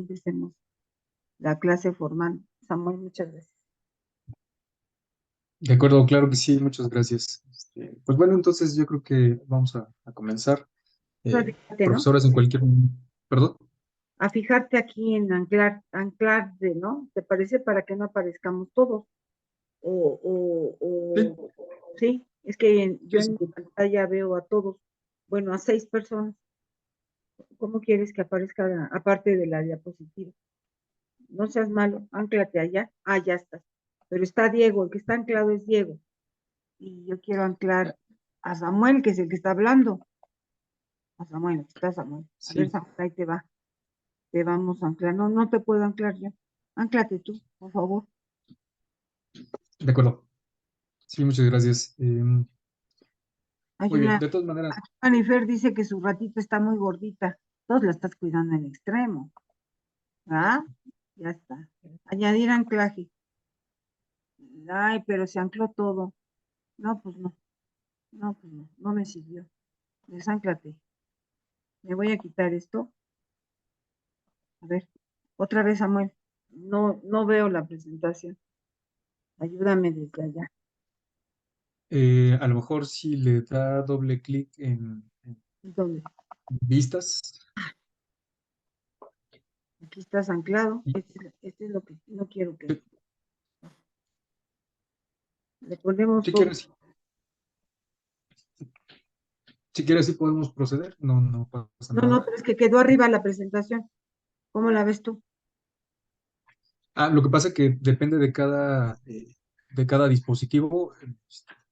empecemos la clase formal. Samuel, muchas gracias. De acuerdo, claro que sí, muchas gracias. Pues bueno, entonces yo creo que vamos a comenzar. Pues fíjate, ¿no? Profesoras en cualquier momento. ¿Perdón? A fijarte aquí en anclar de, ¿no? ¿Te parece? Para que no aparezcamos todos. Sí, Sí, es que yo sí, sí. en mi pantalla veo a todos, bueno, a 6 personas. ¿Cómo quieres que aparezca aparte de la diapositiva? No seas malo, anclate allá. Ah, ya estás. Pero está Diego, el que está anclado es Diego. Y yo quiero anclar a Samuel, que es el que está hablando. A Samuel, aquí está Samuel. A ver, Sí, Samuel, ahí te va. Te vamos a anclar. No, no te puedo anclar yo. Anclate tú, por favor. de acuerdo. Sí, muchas gracias. Hay Muy bien, una, de todas maneras, Manifer dice que su ratita está muy gordita. Todos la estás cuidando en extremo. ¿Ah? Ya está. Añadir anclaje. Ay, pero se ancló todo. No, pues no. No, pues no. No me sirvió. Desánclate. Me voy a quitar esto. A ver. Otra vez, Samuel. No, no veo la presentación. Ayúdame desde allá. a lo mejor si le da doble clic en ¿Dónde? vistas, Aquí estás anclado. y Este es lo que no quiero que. si Le ponemos si todo. quieres, si quieres, sí podemos proceder, no, no pasa No, no, nada. pero es que quedó arriba la presentación. ¿Cómo la ves tú? Lo que pasa es que depende de cada dispositivo.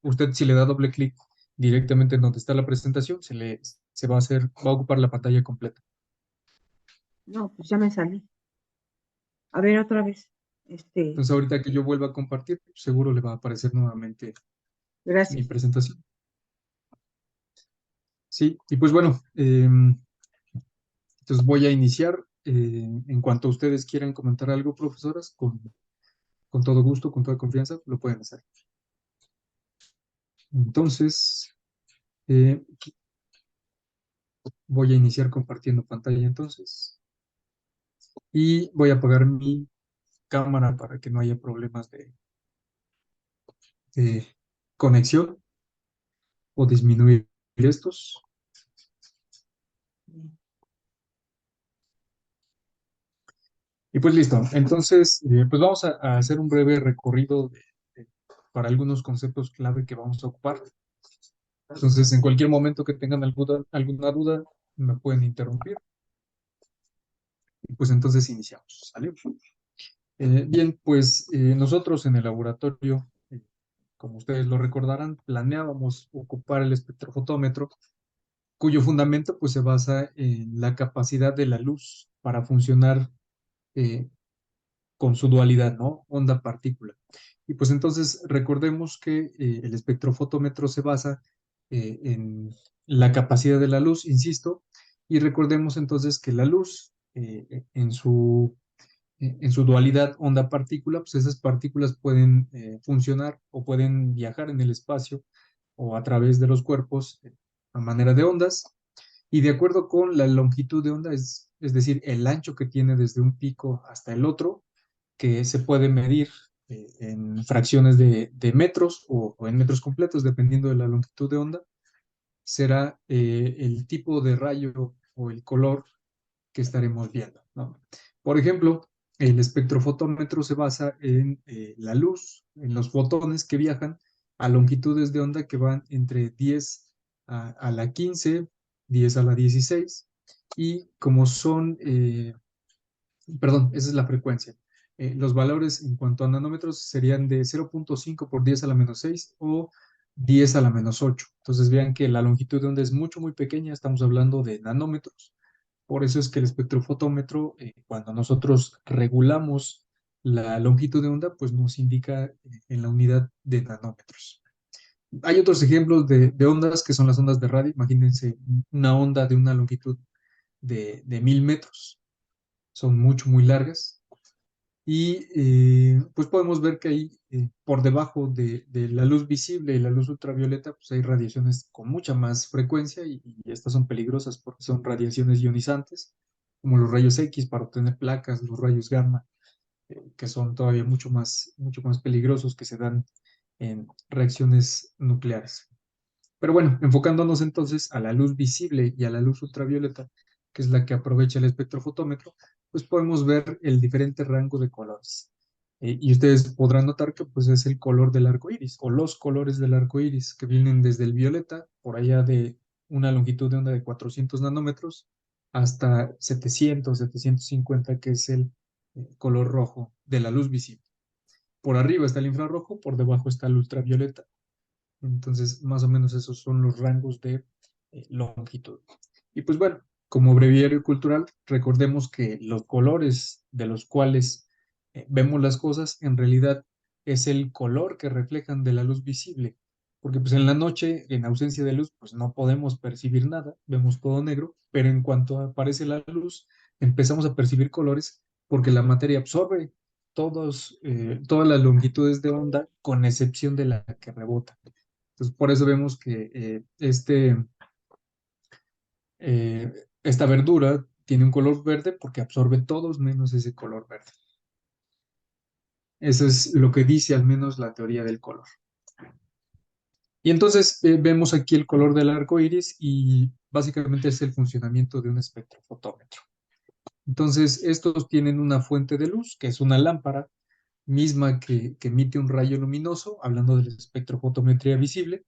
Usted si le da doble clic directamente en donde está la presentación, se va a hacer, va a ocupar la pantalla completa. No, pues ya me salí. A ver, otra vez. Entonces ahorita que yo vuelva a compartir, seguro le va a aparecer nuevamente mi Gracias. presentación. Sí, y pues bueno, entonces voy a iniciar. En cuanto ustedes quieran comentar algo, profesoras, con todo gusto, con toda confianza, lo pueden hacer. Entonces, eh, voy a iniciar compartiendo pantalla entonces. Y voy a apagar mi cámara para que no haya problemas de conexión o disminuir estos. Y pues listo. Entonces, pues vamos a hacer un breve recorrido para algunos conceptos clave que vamos a ocupar. Entonces, en cualquier momento que tengan alguna duda, me pueden interrumpir. Y pues entonces iniciamos. ¿Sale? Bien, pues nosotros en el laboratorio, como ustedes lo recordarán, planeábamos ocupar el espectrofotómetro, cuyo fundamento pues se basa en la capacidad de la luz para funcionar eh, con su dualidad, ¿no? Onda-partícula. Y pues entonces recordemos que el espectrofotómetro se basa en la capacidad de la luz, insisto, y recordemos entonces que la luz en su dualidad onda-partícula, pues esas partículas pueden funcionar o pueden viajar en el espacio o a través de los cuerpos a manera de ondas, y de acuerdo con la longitud de onda, es decir, el ancho que tiene desde un pico hasta el otro, que se puede medir en fracciones de metros o en metros completos, dependiendo de la longitud de onda, será el tipo de rayo o el color que estaremos viendo, ¿no? Por ejemplo, el espectrofotómetro se basa en la luz, en los fotones que viajan a longitudes de onda que van entre 10 a la 15, 10 a la 16, y como son, perdón, esa es la frecuencia. Los valores en cuanto a nanómetros serían de 0.5 por 10 a la menos 6 o 10 a la menos 8. Entonces vean que la longitud de onda es mucho, muy pequeña, estamos hablando de nanómetros. Por eso es que el espectrofotómetro, cuando nosotros regulamos la longitud de onda, pues nos indica en la unidad de nanómetros. Hay otros ejemplos de ondas que son las ondas de radio. Imagínense una onda de una longitud de 1000 metros. Son mucho, muy largas. Y pues podemos ver que ahí por debajo de la luz visible y la luz ultravioleta, pues hay radiaciones con mucha más frecuencia y estas son peligrosas porque son radiaciones ionizantes. como los rayos X para obtener placas, los rayos gamma, que son todavía mucho más peligrosos, que se dan en reacciones nucleares. Pero bueno, enfocándonos entonces a la luz visible y a la luz ultravioleta, que es la que aprovecha el espectrofotómetro, pues podemos ver el diferente rango de colores. Y ustedes podrán notar que pues es el color del arco iris o los colores del arco iris que vienen desde el violeta, por allá de una longitud de onda de 400 nanómetros, hasta 700, 750, que es el color rojo de la luz visible. Por arriba está el infrarrojo, por debajo está el ultravioleta. Entonces, más o menos esos son los rangos de longitud. Y pues bueno, como breviario cultural, recordemos que los colores de los cuales vemos las cosas en realidad es el color que reflejan de la luz visible. Porque pues en la noche, en ausencia de luz, pues no podemos percibir nada, vemos todo negro, pero en cuanto aparece la luz, empezamos a percibir colores porque la materia absorbe todas las longitudes de onda con excepción de la que rebota. Entonces, por eso vemos que esta verdura tiene un color verde porque absorbe todos menos ese color verde. Eso es lo que dice al menos la teoría del color. Y entonces vemos aquí el color del arco iris y básicamente es el funcionamiento de un espectrofotómetro. Entonces, estos tienen una fuente de luz, que es una lámpara misma que emite un rayo luminoso, hablando de la espectrofotometría visible,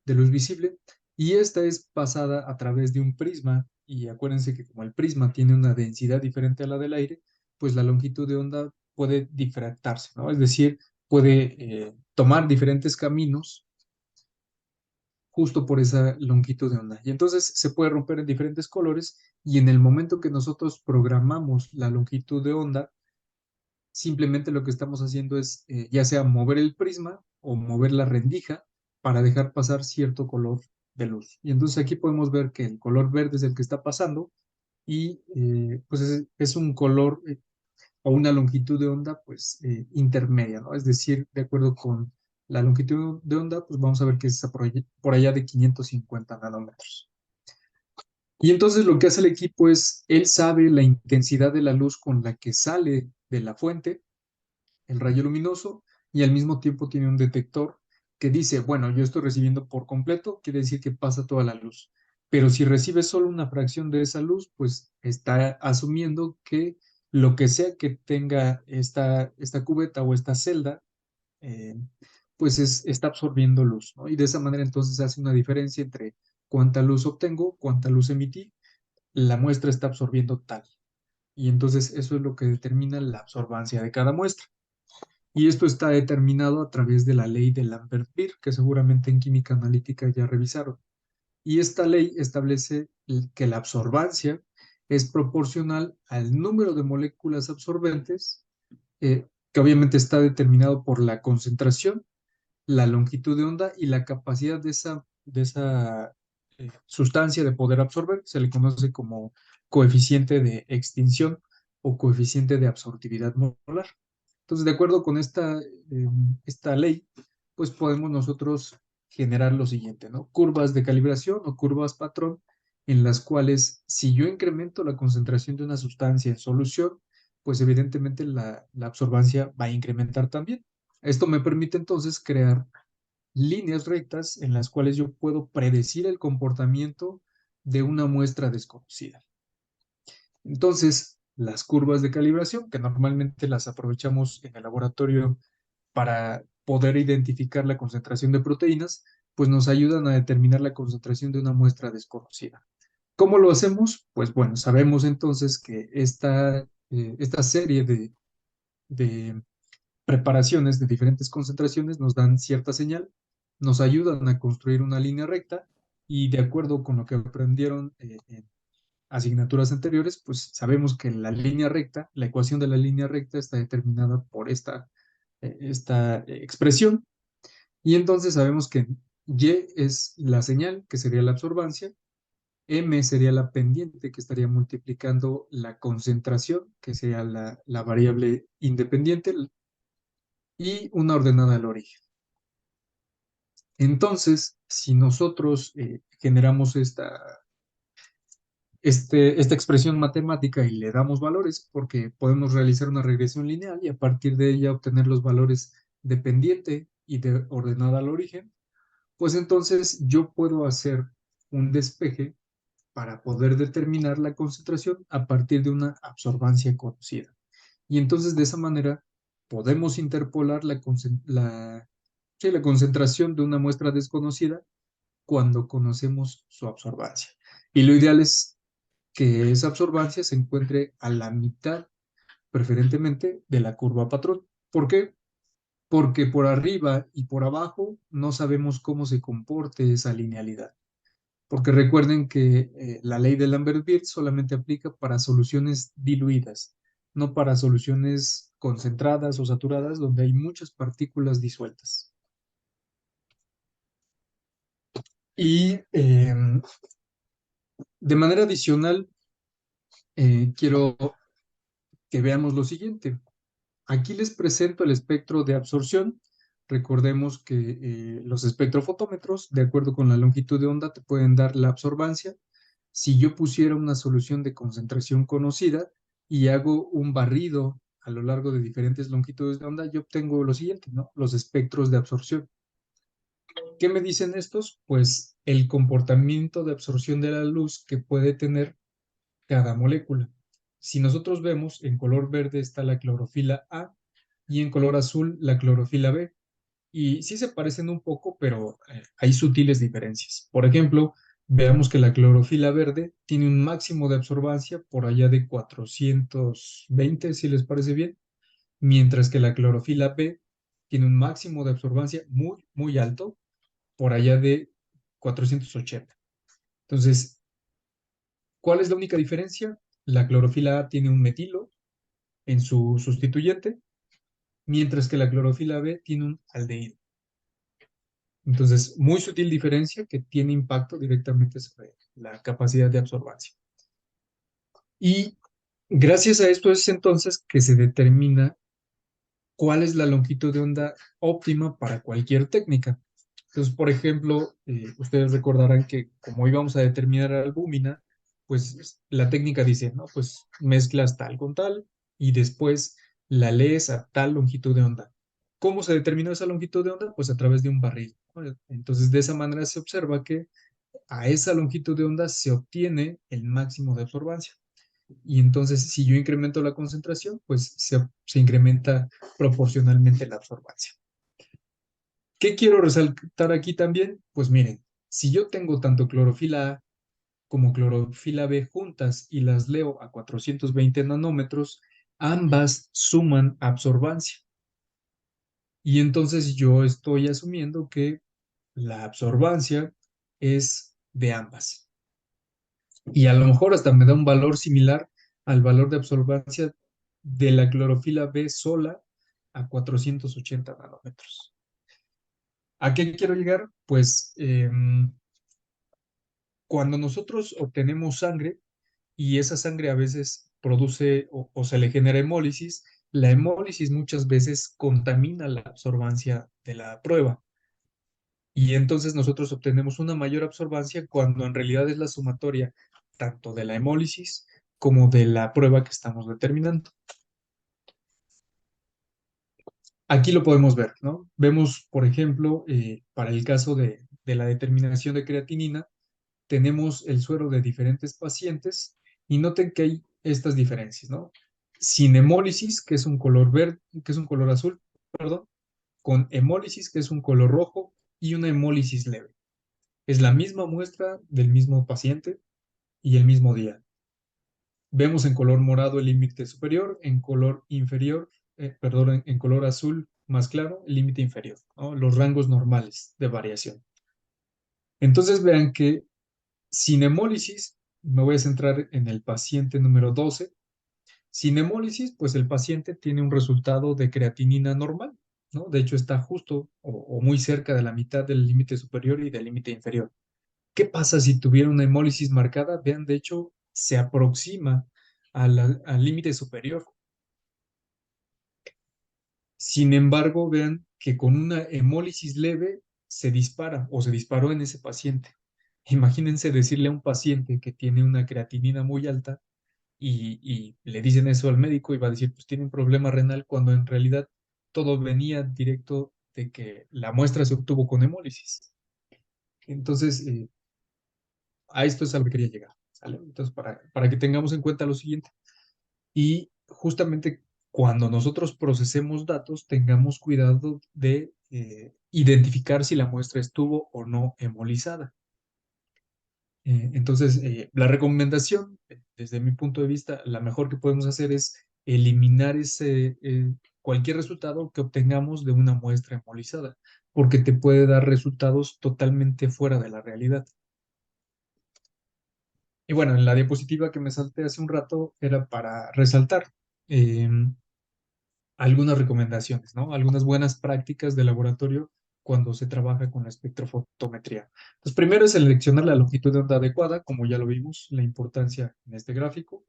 de luz visible, y esta es pasada a través de un prisma, y acuérdense que como el prisma tiene una densidad diferente a la del aire, pues la longitud de onda puede difractarse, ¿no? Es decir, puede tomar diferentes caminos justo por esa longitud de onda. Y entonces se puede romper en diferentes colores y en el momento que nosotros programamos la longitud de onda, simplemente lo que estamos haciendo es ya sea mover el prisma o mover la rendija para dejar pasar cierto color de luz. Y entonces aquí podemos ver que el color verde es el que está pasando y pues es un color o una longitud de onda pues intermedia, ¿no? Es decir, de acuerdo con la longitud de onda, pues vamos a ver que es por allá de 550 nanómetros. Y entonces lo que hace el equipo es, él sabe la intensidad de la luz con la que sale de la fuente el rayo luminoso y al mismo tiempo tiene un detector que dice, bueno, yo estoy recibiendo por completo, quiere decir que pasa toda la luz. Pero si recibe solo una fracción de esa luz, pues está asumiendo que lo que sea que tenga esta cubeta o esta celda, eh, pues está absorbiendo luz, ¿no? Y de esa manera entonces hace una diferencia entre cuánta luz obtengo, cuánta luz emití, la muestra está absorbiendo tal. Y entonces eso es lo que determina la absorbancia de cada muestra. Y esto está determinado a través de la ley de Lambert-Beer, que seguramente en química analítica ya revisaron. Y esta ley establece que la absorbancia es proporcional al número de moléculas absorbentes, que obviamente está determinado por la concentración, la longitud de onda y la capacidad de esa sustancia de poder absorber. Se le conoce como coeficiente de extinción o coeficiente de absortividad molar. Entonces, de acuerdo con esta ley, pues podemos nosotros generar lo siguiente, ¿no? Curvas de calibración o curvas patrón, en las cuales si yo incremento la concentración de una sustancia en solución, pues evidentemente la absorbancia va a incrementar también. Esto me permite entonces crear líneas rectas en las cuales yo puedo predecir el comportamiento de una muestra desconocida. Entonces, las curvas de calibración, que normalmente las aprovechamos en el laboratorio para poder identificar la concentración de proteínas, pues nos ayudan a determinar la concentración de una muestra desconocida. ¿Cómo lo hacemos? Pues bueno, sabemos entonces que esta serie de preparaciones de diferentes concentraciones nos dan cierta señal, nos ayudan a construir una línea recta y de acuerdo con lo que aprendieron en asignaturas anteriores, pues sabemos que la línea recta, la ecuación de la línea recta está determinada por esta expresión y entonces sabemos que Y es la señal, que sería la absorbancia, M sería la pendiente, que estaría multiplicando la concentración, que sería la variable independiente, y una ordenada al origen. Entonces, si nosotros generamos esta expresión matemática y le damos valores porque podemos realizar una regresión lineal y a partir de ella obtener los valores de pendiente y de ordenada al origen, pues entonces yo puedo hacer un despeje para poder determinar la concentración a partir de una absorbancia conocida. Y entonces de esa manera podemos interpolar sí, la concentración de una muestra desconocida cuando conocemos su absorbancia. Y lo ideal es que esa absorbancia se encuentre a la mitad, preferentemente, de la curva patrón. ¿Por qué? Porque por arriba y por abajo no sabemos cómo se comporte esa linealidad. Porque recuerden que la ley de Lambert-Beer solamente aplica para soluciones diluidas, no para soluciones concentradas o saturadas donde hay muchas partículas disueltas. Y de manera adicional, quiero que veamos lo siguiente. Aquí les presento el espectro de absorción. Recordemos que los espectrofotómetros, de acuerdo con la longitud de onda, te pueden dar la absorbancia. Si yo pusiera una solución de concentración conocida y hago un barrido a lo largo de diferentes longitudes de onda, yo obtengo lo siguiente, ¿no? Los espectros de absorción. ¿Qué me dicen estos? Pues el comportamiento de absorción de la luz que puede tener cada molécula. Si nosotros vemos, en color verde está la clorofila A y en color azul la clorofila B. Y sí se parecen un poco, pero hay sutiles diferencias. Por ejemplo, veamos que la clorofila verde tiene un máximo de absorbancia por allá de 420, si les parece bien, mientras que la clorofila B tiene un máximo de absorbancia muy, muy alto, por allá de 480. Entonces, ¿cuál es la única diferencia? La clorofila A tiene un metilo en su sustituyente, mientras que la clorofila B tiene un aldehído. Entonces, muy sutil diferencia que tiene impacto directamente sobre la capacidad de absorbancia. Y gracias a esto es entonces que se determina cuál es la longitud de onda óptima para cualquier técnica. Entonces, por ejemplo, ustedes recordarán que como íbamos a determinar albúmina, pues la técnica dice, ¿no? Pues mezclas tal con tal y después la lees a tal longitud de onda. ¿Cómo se determinó esa longitud de onda? Pues a través de un barril, ¿no? Entonces, de esa manera se observa que a esa longitud de onda se obtiene el máximo de absorbancia. Y entonces, si yo incremento la concentración, pues se incrementa proporcionalmente la absorbancia. ¿Qué quiero resaltar aquí también? Pues miren, si yo tengo tanto clorofila A como clorofila B juntas y las leo a 420 nanómetros, ambas suman absorbancia. Y entonces yo estoy asumiendo que la absorbancia es de ambas. Y a lo mejor hasta me da un valor similar al valor de absorbancia de la clorofila B sola a 480 nanómetros. ¿A qué quiero llegar? Pues cuando nosotros obtenemos sangre y esa sangre a veces produce o se le genera hemólisis, la hemólisis muchas veces contamina la absorbancia de la prueba. Y entonces nosotros obtenemos una mayor absorbancia cuando en realidad es la sumatoria tanto de la hemólisis como de la prueba que estamos determinando. Aquí lo podemos ver, ¿no? Vemos, por ejemplo, para el caso de la determinación de creatinina, tenemos el suero de diferentes pacientes y noten que hay estas diferencias, ¿no? Sin hemólisis, que es un color verde, que es un color azul, perdón, con hemólisis, que es un color rojo, y una hemólisis leve. Es la misma muestra del mismo paciente y el mismo día. Vemos en color morado el límite superior, en color inferior, perdón, en color azul más claro, el límite inferior, ¿no? Los rangos normales de variación. Entonces vean que sin hemólisis, me voy a centrar en el paciente número 12. Sin hemólisis, pues el paciente tiene un resultado de creatinina normal, ¿no? De hecho, está justo o muy cerca de la mitad del límite superior y del límite inferior. ¿Qué pasa si tuviera una hemólisis marcada? Vean, de hecho, se aproxima al límite superior. Sin embargo, vean que con una hemólisis leve se dispara o se disparó en ese paciente. Imagínense decirle a un paciente que tiene una creatinina muy alta y le dicen eso al médico y va a decir, pues tiene un problema renal, cuando en realidad todo venía directo de que la muestra se obtuvo con hemólisis. Entonces, a esto es a lo que quería llegar, ¿sale? Entonces, para que tengamos en cuenta lo siguiente. Y justamente cuando nosotros procesemos datos, tengamos cuidado de identificar si la muestra estuvo o no hemolizada. Entonces, la recomendación, desde mi punto de vista, la mejor que podemos hacer es eliminar cualquier resultado que obtengamos de una muestra hemolizada, porque te puede dar resultados totalmente fuera de la realidad. Y bueno, en la diapositiva que me salté hace un rato era para resaltar algunas recomendaciones, ¿no? Algunas buenas prácticas de laboratorio cuando se trabaja con la espectrofotometría. Entonces, primero es seleccionar la longitud de onda adecuada, como ya lo vimos, la importancia en este gráfico.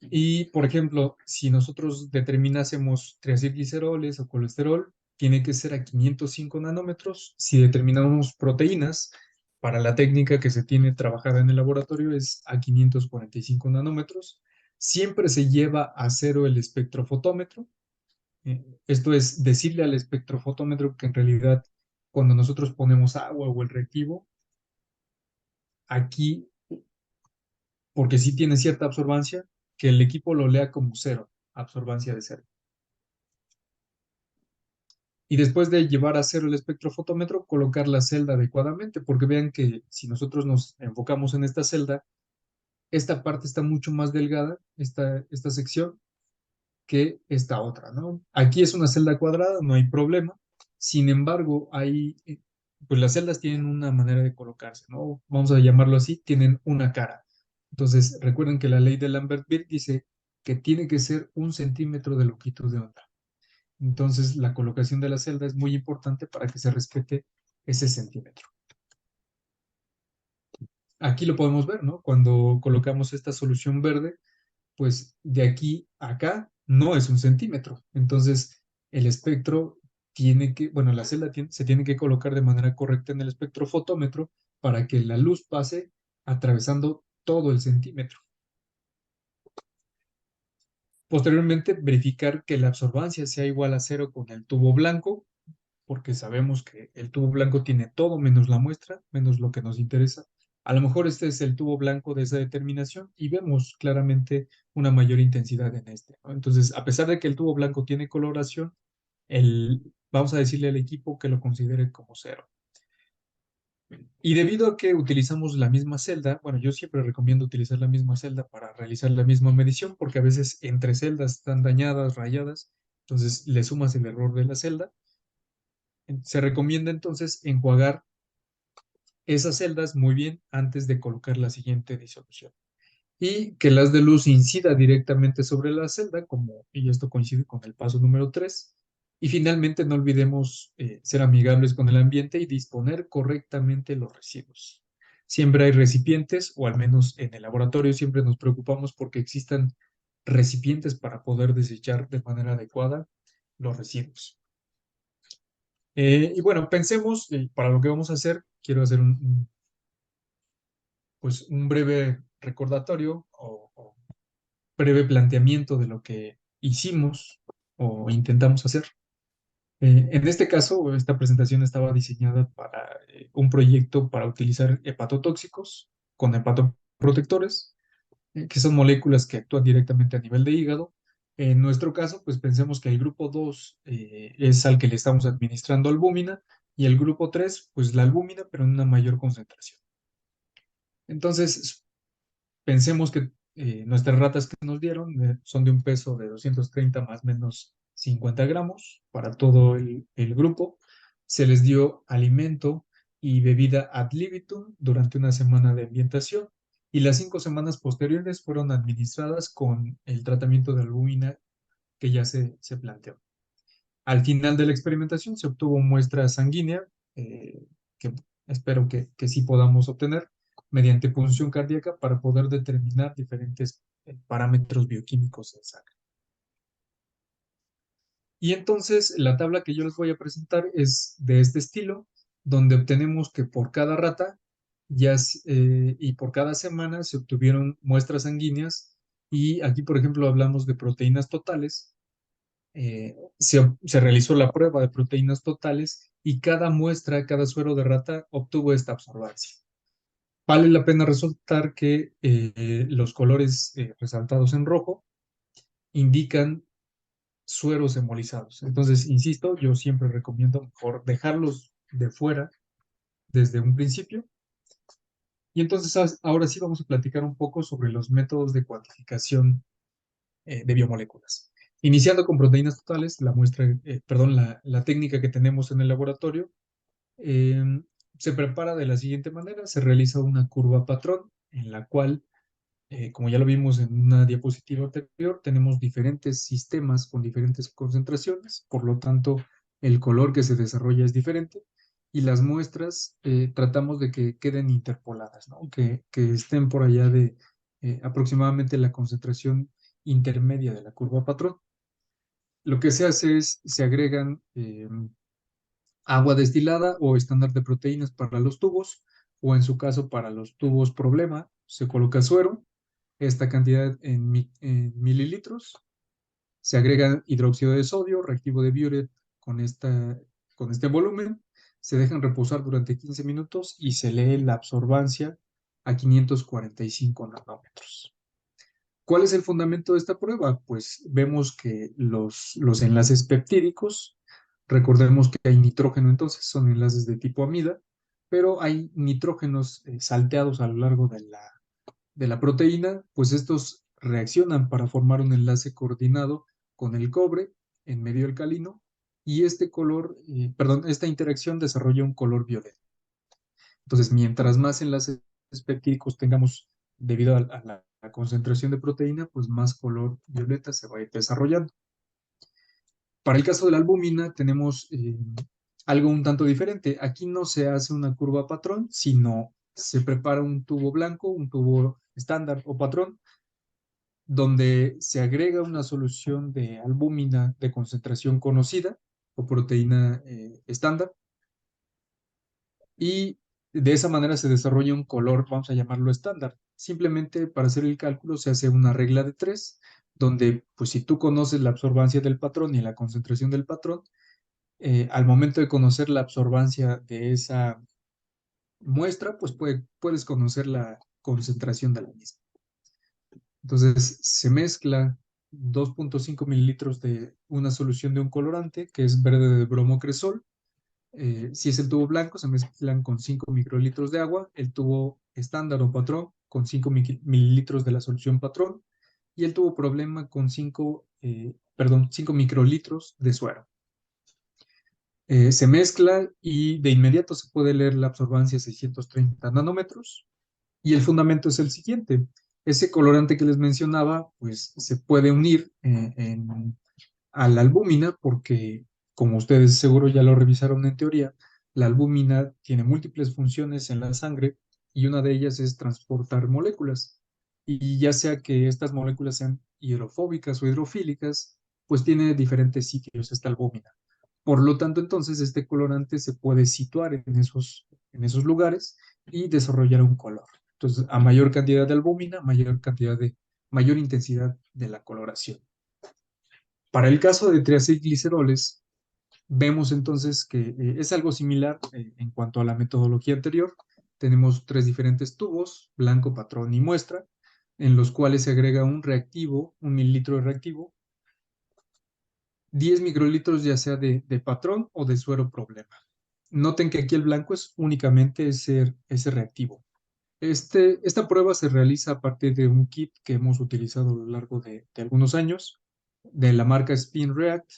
Y, por ejemplo, si nosotros determinásemos triacilgliceroles o colesterol, tiene que ser a 505 nanómetros. Si determinamos proteínas, para la técnica que se tiene trabajada en el laboratorio es a 545 nanómetros. Siempre se lleva a cero el espectrofotómetro. Esto es decirle al espectrofotómetro que en realidad cuando nosotros ponemos agua o el reactivo, aquí, porque sí tiene cierta absorbancia, que el equipo lo lea como cero, absorbancia de cero. Y después de llevar a cero el espectrofotómetro, colocar la celda adecuadamente, porque vean que si nosotros nos enfocamos en esta celda, esta parte está mucho más delgada, esta sección, que esta otra, ¿no? Aquí es una celda cuadrada, no hay problema. Sin embargo, pues las celdas tienen una manera de colocarse, ¿no? Vamos a llamarlo así, tienen una cara. Entonces, recuerden que la ley de Lambert-Beer dice que tiene que ser 1 centímetro de longitud de onda. Entonces, la colocación de la celda es muy importante para que se respete ese centímetro. Aquí lo podemos ver, ¿no? Cuando colocamos esta solución verde, pues de aquí a acá no es 1 centímetro. Entonces, el espectro bueno, la celda se tiene que colocar de manera correcta en el espectrofotómetro para que la luz pase atravesando todo el centímetro. Posteriormente, verificar que la absorbancia sea igual a cero con el tubo blanco, porque sabemos que el tubo blanco tiene todo menos la muestra, menos lo que nos interesa. A lo mejor este es el tubo blanco de esa determinación y vemos claramente una mayor intensidad en este, ¿no? Entonces, a pesar de que el tubo blanco tiene coloración, vamos a decirle al equipo que lo considere como cero. Y debido a que utilizamos la misma celda, bueno, yo siempre recomiendo utilizar la misma celda para realizar la misma medición, porque a veces entre celdas están dañadas, rayadas, entonces le sumas el error de la celda. Se recomienda entonces enjuagar esas celdas muy bien antes de colocar la siguiente disolución. Y que el haz de luz incida directamente sobre la celda, y esto coincide con el paso número 3. Y finalmente no olvidemos ser amigables con el ambiente y disponer correctamente los residuos. Siempre hay recipientes, o al menos en el laboratorio siempre nos preocupamos porque existan recipientes para poder desechar de manera adecuada los residuos. Y bueno, pensemos, para lo que vamos a hacer, quiero hacer pues un breve recordatorio o breve planteamiento de lo que hicimos o intentamos hacer. En este caso, esta presentación estaba diseñada para un proyecto para utilizar hepatotóxicos con hepatoprotectores, que son moléculas que actúan directamente a nivel de hígado. En nuestro caso, pues pensemos que el grupo 2 es al que le estamos administrando albúmina y el grupo 3, pues la albúmina, pero en una mayor concentración. Entonces, pensemos que nuestras ratas que nos dieron son de un peso de 230 más menos 50 gramos para todo el grupo. Se les dio alimento y bebida ad libitum durante una semana de ambientación y las 5 semanas posteriores fueron administradas con el tratamiento de albúmina que ya se planteó. Al final de la experimentación se obtuvo muestra sanguínea, que espero que sí podamos obtener mediante punción cardíaca para poder determinar diferentes parámetros bioquímicos en sangre. Y entonces la tabla que yo les voy a presentar es de este estilo. donde obtenemos que por cada rata y por cada semana se obtuvieron muestras sanguíneas y aquí, por ejemplo, hablamos de proteínas totales. Se realizó la prueba de proteínas totales y cada muestra, cada suero de rata obtuvo esta absorbancia. Vale la pena resaltar que los colores resaltados en rojo indican sueros hemolizados. Entonces, insisto, yo siempre recomiendo mejor dejarlos de fuera desde un principio. Y entonces ahora sí vamos a platicar un poco sobre los métodos de cuantificación de biomoléculas. Iniciando con proteínas totales, la técnica que tenemos en el laboratorio eh, se prepara de la siguiente manera. Se realiza una curva patrón en la cual, como ya lo vimos en una diapositiva anterior, tenemos diferentes sistemas con diferentes concentraciones, por lo tanto, el color que se desarrolla es diferente y las muestras tratamos de que queden interpoladas, ¿no? Que estén por allá de aproximadamente la concentración intermedia de la curva patrón. Lo que se hace es, se agregan agua destilada o estándar de proteínas para los tubos, o en su caso para los tubos problema, se coloca suero, esta cantidad en mililitros, se agrega hidróxido de sodio, reactivo de Biuret con este volumen, se dejan reposar durante 15 minutos y se lee la absorbancia a 545 nanómetros. ¿Cuál es el fundamento de esta prueba? Pues vemos que los enlaces peptídicos, recordemos que hay nitrógeno entonces, son enlaces de tipo amida, pero hay nitrógenos salteados a lo largo de la proteína, pues estos reaccionan para formar un enlace coordinado con el cobre en medio alcalino y esta interacción desarrolla un color violeta. Entonces, mientras más enlaces peptídicos tengamos debido a la concentración de proteína, pues más color violeta se va a ir desarrollando. Para el caso de la albúmina tenemos algo un tanto diferente. Aquí no se hace una curva patrón, sino se prepara un tubo blanco, un tubo estándar o patrón, donde se agrega una solución de albúmina de concentración conocida o proteína estándar y de esa manera se desarrolla un color, vamos a llamarlo estándar. Simplemente para hacer el cálculo se hace una regla de tres, donde pues si tú conoces la absorbancia del patrón y la concentración del patrón, al momento de conocer la absorbancia de esa muestra, pues puedes conocer la concentración de la misma. Entonces se mezcla 2.5 mililitros de una solución de un colorante, que es verde de bromocresol. Si es el tubo blanco, se mezclan con 5 microlitros de agua, el tubo estándar o patrón con 5 mililitros de la solución patrón y el tubo problema con 5 microlitros de suero. Se mezcla y de inmediato se puede leer la absorbancia a 630 nanómetros. Y el fundamento es el siguiente. Ese colorante que les mencionaba, pues se puede unir a la albúmina porque, como ustedes seguro ya lo revisaron en teoría, la albúmina tiene múltiples funciones en la sangre y una de ellas es transportar moléculas. Y ya sea que estas moléculas sean hidrofóbicas o hidrofílicas, pues tiene diferentes sitios esta albúmina. Por lo tanto, entonces, este colorante se puede situar en esos lugares y desarrollar un color. Entonces, a mayor cantidad de albúmina, mayor intensidad de la coloración. Para el caso de triacilgliceroles, vemos entonces que es algo similar en cuanto a la metodología anterior. Tenemos tres diferentes tubos, blanco, patrón y muestra, en los cuales se agrega un reactivo, un mililitro de reactivo, 10 microlitros ya sea de patrón o de suero problema. Noten que aquí el blanco es únicamente ese reactivo. Esta prueba se realiza a partir de un kit que hemos utilizado a lo largo de algunos años, de la marca Spin React,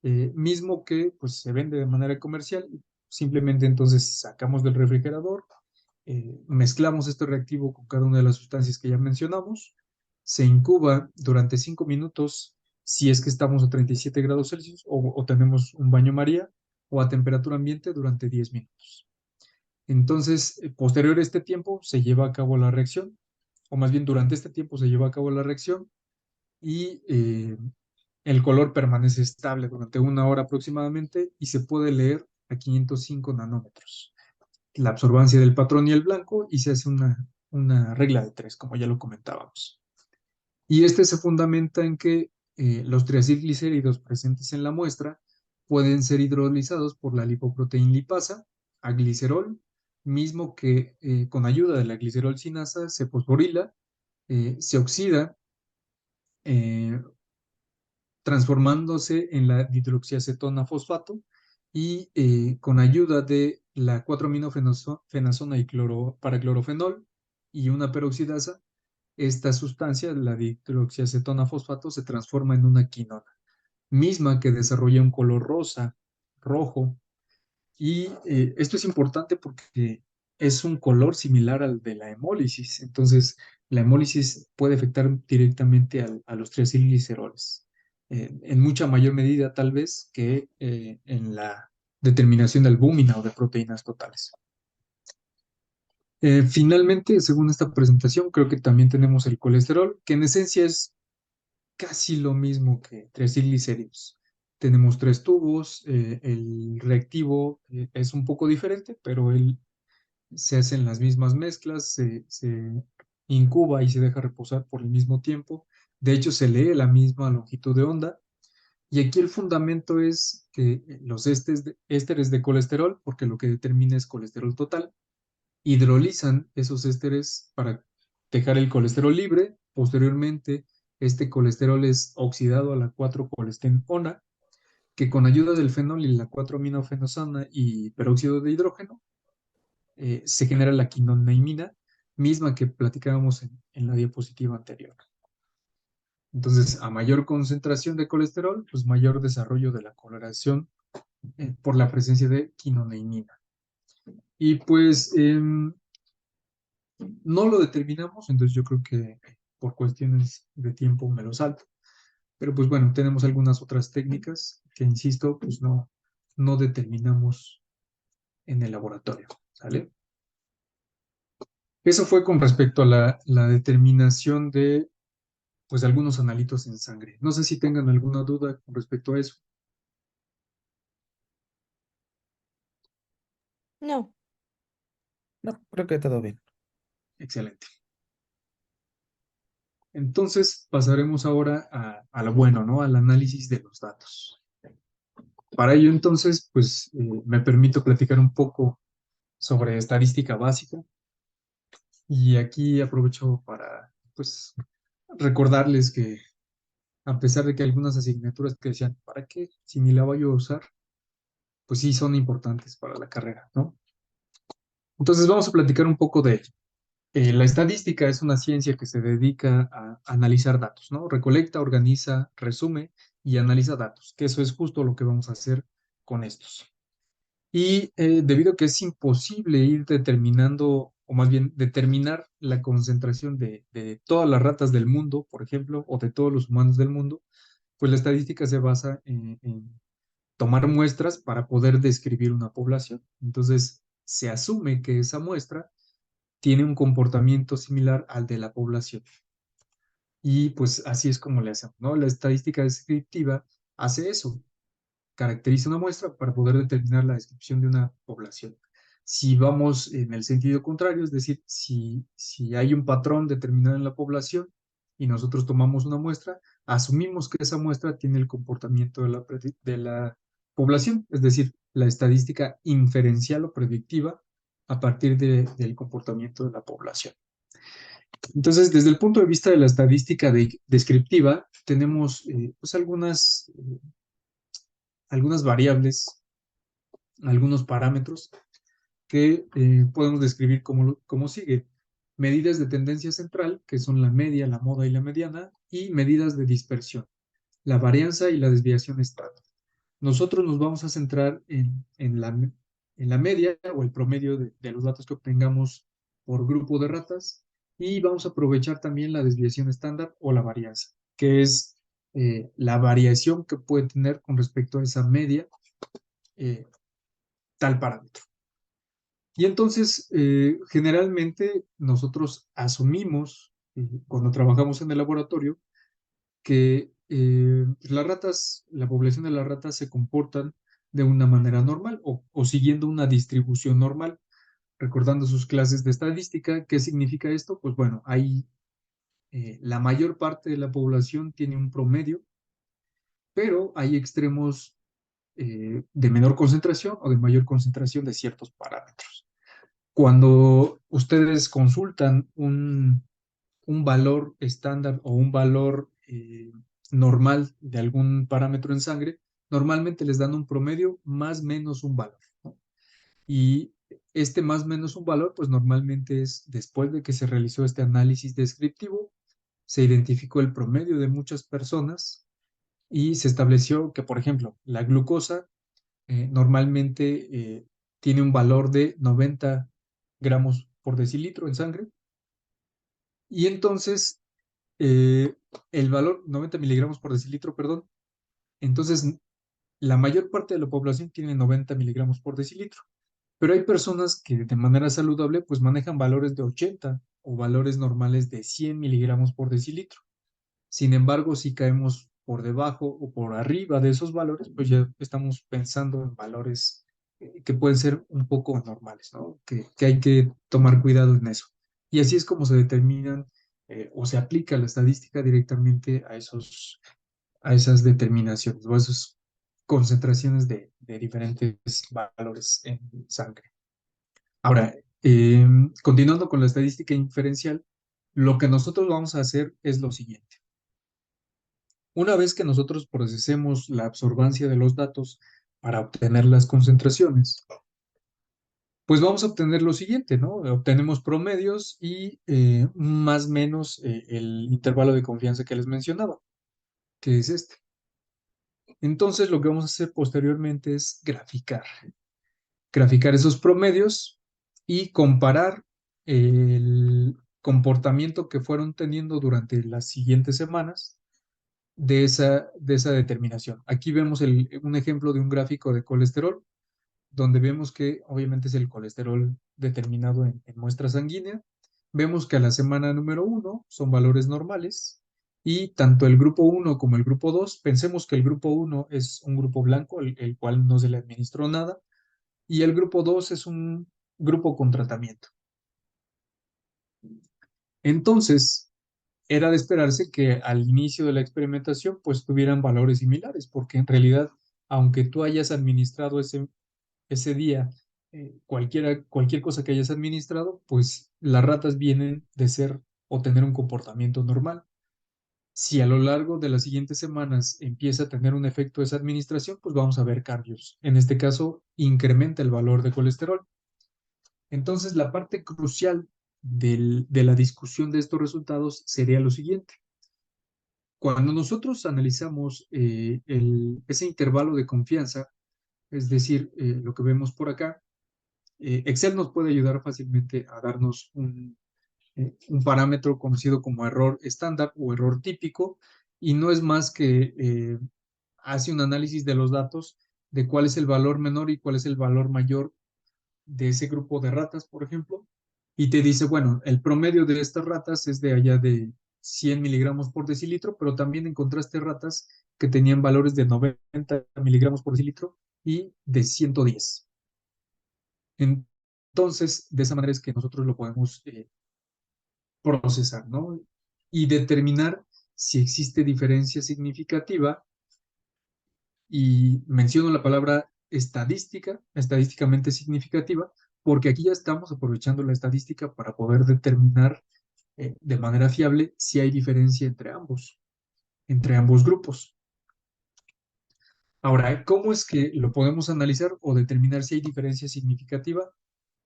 mismo que pues, se vende de manera comercial. Simplemente entonces sacamos del refrigerador, mezclamos este reactivo con cada una de las sustancias que ya mencionamos, se incuba durante 5 minutos si es que estamos a 37 grados Celsius o tenemos un baño María o a temperatura ambiente durante 10 minutos. Entonces, posterior a este tiempo se lleva a cabo la reacción, o más bien durante este tiempo se lleva a cabo la reacción y el color permanece estable durante 1 hora aproximadamente y se puede leer a 505 nanómetros. La absorbancia del patrón y el blanco, y se hace una regla de 3, como ya lo comentábamos. Y este se fundamenta en que los triacilglicéridos presentes en la muestra pueden ser hidrolizados por la lipoproteína lipasa a glicerol, mismo que con ayuda de la glicerol sinasa se fosforila, se oxida, eh, transformándose en la dihidroxiacetona fosfato, y con ayuda de la 4-aminofenazona y para clorofenol y una peroxidasa, esta sustancia, la dihidroxiacetona fosfato, se transforma en una quinona, misma que desarrolla un color rosa, rojo, y esto es importante porque es un color similar al de la hemólisis. Entonces, la hemólisis puede afectar directamente a los triacilgliceroles, en mucha mayor medida tal vez que en la determinación de albúmina o de proteínas totales. Finalmente, según esta presentación, creo que también tenemos el colesterol, que en esencia es casi lo mismo que triacilglicéridos. Tenemos 3 tubos, el reactivo es un poco diferente, pero se hacen las mismas mezclas, se incuba y se deja reposar por el mismo tiempo. De hecho, se lee la misma longitud de onda. Y aquí el fundamento es que los ésteres de colesterol, porque lo que determina es colesterol total, hidrolizan esos ésteres para dejar el colesterol libre. Posteriormente, este colesterol es oxidado a la 4-colestenona, que con ayuda del fenol y la 4-aminofenosana y peróxido de hidrógeno, se genera la quinoneimina, misma que platicábamos en la diapositiva anterior. Entonces, a mayor concentración de colesterol, pues mayor desarrollo de la coloración por la presencia de quinoneimina. Y pues no lo determinamos, entonces yo creo que por cuestiones de tiempo me lo salto. Pero pues bueno, tenemos algunas otras técnicas que, insisto, pues no determinamos en el laboratorio, ¿sale? Eso fue con respecto a la determinación de pues algunos analitos en sangre. No sé si tengan alguna duda con respecto a eso. No. No, creo que todo bien. Excelente. Entonces pasaremos ahora a lo bueno, ¿no? Al análisis de los datos. Para ello, entonces, pues me permito platicar un poco sobre estadística básica, y aquí aprovecho para, pues, recordarles que a pesar de que algunas asignaturas que decían, ¿para qué? Si ni la voy a usar, pues sí son importantes para la carrera, ¿no? Entonces vamos a platicar un poco de ello. La estadística es una ciencia que se dedica a analizar datos, ¿no? Recolecta, organiza, resume y analiza datos, que eso es justo lo que vamos a hacer con estos. Y debido a que es imposible ir determinando, o más bien determinar la concentración de todas las ratas del mundo, por ejemplo, o de todos los humanos del mundo, pues la estadística se basa en tomar muestras para poder describir una población. Entonces, se asume que esa muestra tiene un comportamiento similar al de la población. Y pues así es como le hacemos, ¿no? La estadística descriptiva hace eso, caracteriza una muestra para poder determinar la descripción de una población. Si vamos en el sentido contrario, es decir, si hay un patrón determinado en la población y nosotros tomamos una muestra, asumimos que esa muestra tiene el comportamiento de la población, es decir, la estadística inferencial o predictiva a partir del comportamiento de la población. Entonces, desde el punto de vista de la estadística descriptiva, tenemos pues algunas variables, algunos parámetros que podemos describir como sigue. Medidas de tendencia central, que son la media, la moda y la mediana, y medidas de dispersión, la varianza y la desviación estándar. Nosotros nos vamos a centrar en la media o el promedio de los datos que obtengamos por grupo de ratas, y vamos a aprovechar también la desviación estándar o la varianza, que es la variación que puede tener con respecto a esa media tal parámetro. Y entonces, generalmente nosotros asumimos, cuando trabajamos en el laboratorio, que las ratas, la población de las ratas se comportan de una manera normal o siguiendo una distribución normal, recordando sus clases de estadística. ¿Qué significa esto? Pues bueno, hay la mayor parte de la población tiene un promedio, pero hay extremos de menor concentración o de mayor concentración de ciertos parámetros. Cuando ustedes consultan un valor estándar o un valor normal de algún parámetro en sangre, normalmente les dan un promedio más menos un valor, ¿no? Y este más menos un valor, pues normalmente es después de que se realizó este análisis descriptivo, se identificó el promedio de muchas personas y se estableció que, por ejemplo, la glucosa normalmente tiene un valor de 90 gramos por decilitro en sangre. Y entonces, el valor, 90 miligramos por decilitro, perdón. Entonces, la mayor parte de la población tiene 90 miligramos por decilitro. Pero hay personas que de manera saludable pues manejan valores de 80 o valores normales de 100 miligramos por decilitro. Sin embargo, si caemos por debajo o por arriba de esos valores, pues ya estamos pensando en valores que pueden ser un poco anormales, ¿no? Que hay que tomar cuidado en eso. Y así es como se determinan o se aplica la estadística directamente a esas determinaciones o a esas concentraciones de diferentes valores en sangre. Ahora, continuando con la estadística inferencial, lo que nosotros vamos a hacer es lo siguiente. Una vez que nosotros procesemos la absorbancia de los datos para obtener las concentraciones, pues vamos a obtener lo siguiente, ¿no? Obtenemos promedios y más o menos el intervalo de confianza que les mencionaba, que es este. Entonces, lo que vamos a hacer posteriormente es graficar esos promedios y comparar el comportamiento que fueron teniendo durante las siguientes semanas de esa determinación. Aquí vemos un ejemplo de un gráfico de colesterol, donde vemos que obviamente es el colesterol determinado en muestra sanguínea. Vemos que a la semana número 1 son valores normales y tanto el grupo 1 como el grupo 2, pensemos que el grupo 1 es un grupo blanco, el cual no se le administró nada, y el grupo 2 es un grupo con tratamiento. Entonces, era de esperarse que al inicio de la experimentación pues tuvieran valores similares, porque en realidad, aunque tú hayas administrado ese día cualquier cosa que hayas administrado, pues las ratas vienen de ser o tener un comportamiento normal. Si a lo largo de las siguientes semanas empieza a tener un efecto esa administración, pues vamos a ver cambios. En este caso, incrementa el valor de colesterol. Entonces, la parte crucial de la discusión de estos resultados sería lo siguiente. Cuando nosotros analizamos ese intervalo de confianza, es decir, lo que vemos por acá, Excel nos puede ayudar fácilmente a darnos un parámetro conocido como error estándar o error típico, y no es más que hace un análisis de los datos de cuál es el valor menor y cuál es el valor mayor de ese grupo de ratas, por ejemplo, y te dice, bueno, el promedio de estas ratas es de allá de 100 miligramos por decilitro, pero también encontraste ratas que tenían valores de 90 miligramos por decilitro y de 110. Entonces, de esa manera es que nosotros lo podemos procesar, ¿no? Y determinar si existe diferencia significativa, y menciono la palabra estadísticamente significativa, porque aquí ya estamos aprovechando la estadística para poder determinar de manera fiable si hay diferencia entre ambos grupos. Ahora, ¿cómo es que lo podemos analizar o determinar si hay diferencia significativa?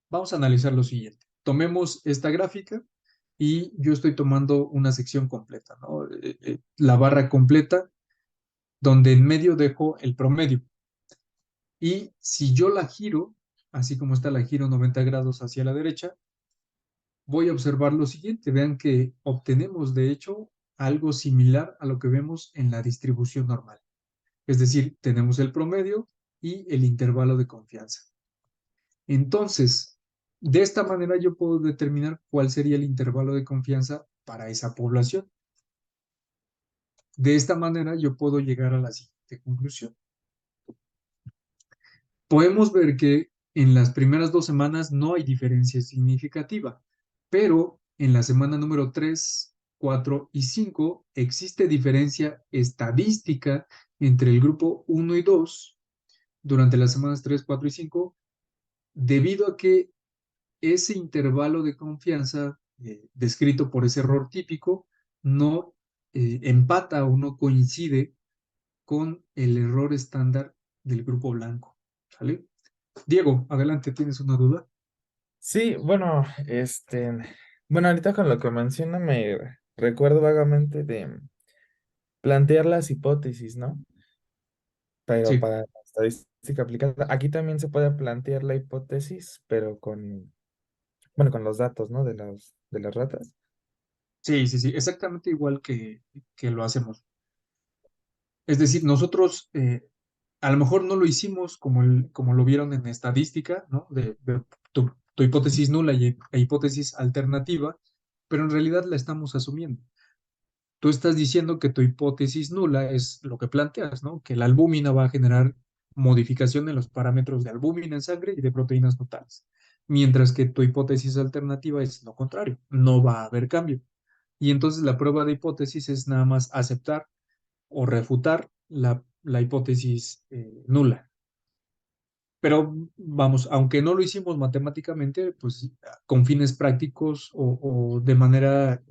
Vamos a analizar lo siguiente. Tomemos esta gráfica y yo estoy tomando una sección completa, ¿no? La barra completa, donde en medio dejo el promedio. Y si yo la giro, así como está, la giro 90 grados hacia la derecha, voy a observar lo siguiente. Vean que obtenemos, de hecho, algo similar a lo que vemos en la distribución normal. Es decir, tenemos el promedio y el intervalo de confianza. Entonces, de esta manera yo puedo determinar cuál sería el intervalo de confianza para esa población. De esta manera yo puedo llegar a la siguiente conclusión. podemos ver que en las primeras 2 semanas no hay diferencia significativa, pero en la semana número 3, 4 y 5 existe diferencia estadística entre el grupo 1 y 2 durante las semanas 3, 4 y 5, debido a que ese intervalo de confianza descrito por ese error típico no empata o no coincide con el error estándar del grupo blanco. ¿Sale? Diego, adelante, ¿tienes una duda? Sí, bueno, bueno, ahorita con lo que menciona me recuerdo vagamente de plantear las hipótesis, ¿no? Pero Sí, para la estadística aplicada, aquí también se puede plantear la hipótesis, pero bueno, con los datos, ¿no? De las ratas. sí, sí, sí, exactamente igual que lo hacemos. Es decir, nosotros a lo mejor no lo hicimos como lo vieron en estadística, ¿no? De tu hipótesis nula e hipótesis alternativa, pero en realidad la estamos asumiendo. Tú estás diciendo que tu hipótesis nula es lo que planteas, ¿no? Que la albúmina va a generar modificación en los parámetros de albúmina en sangre y de proteínas totales. Mientras que tu hipótesis alternativa es lo contrario, no va a haber cambio. Y entonces la prueba de hipótesis es nada más aceptar o refutar la hipótesis nula. Pero vamos, aunque no lo hicimos matemáticamente, pues con fines prácticos o de manera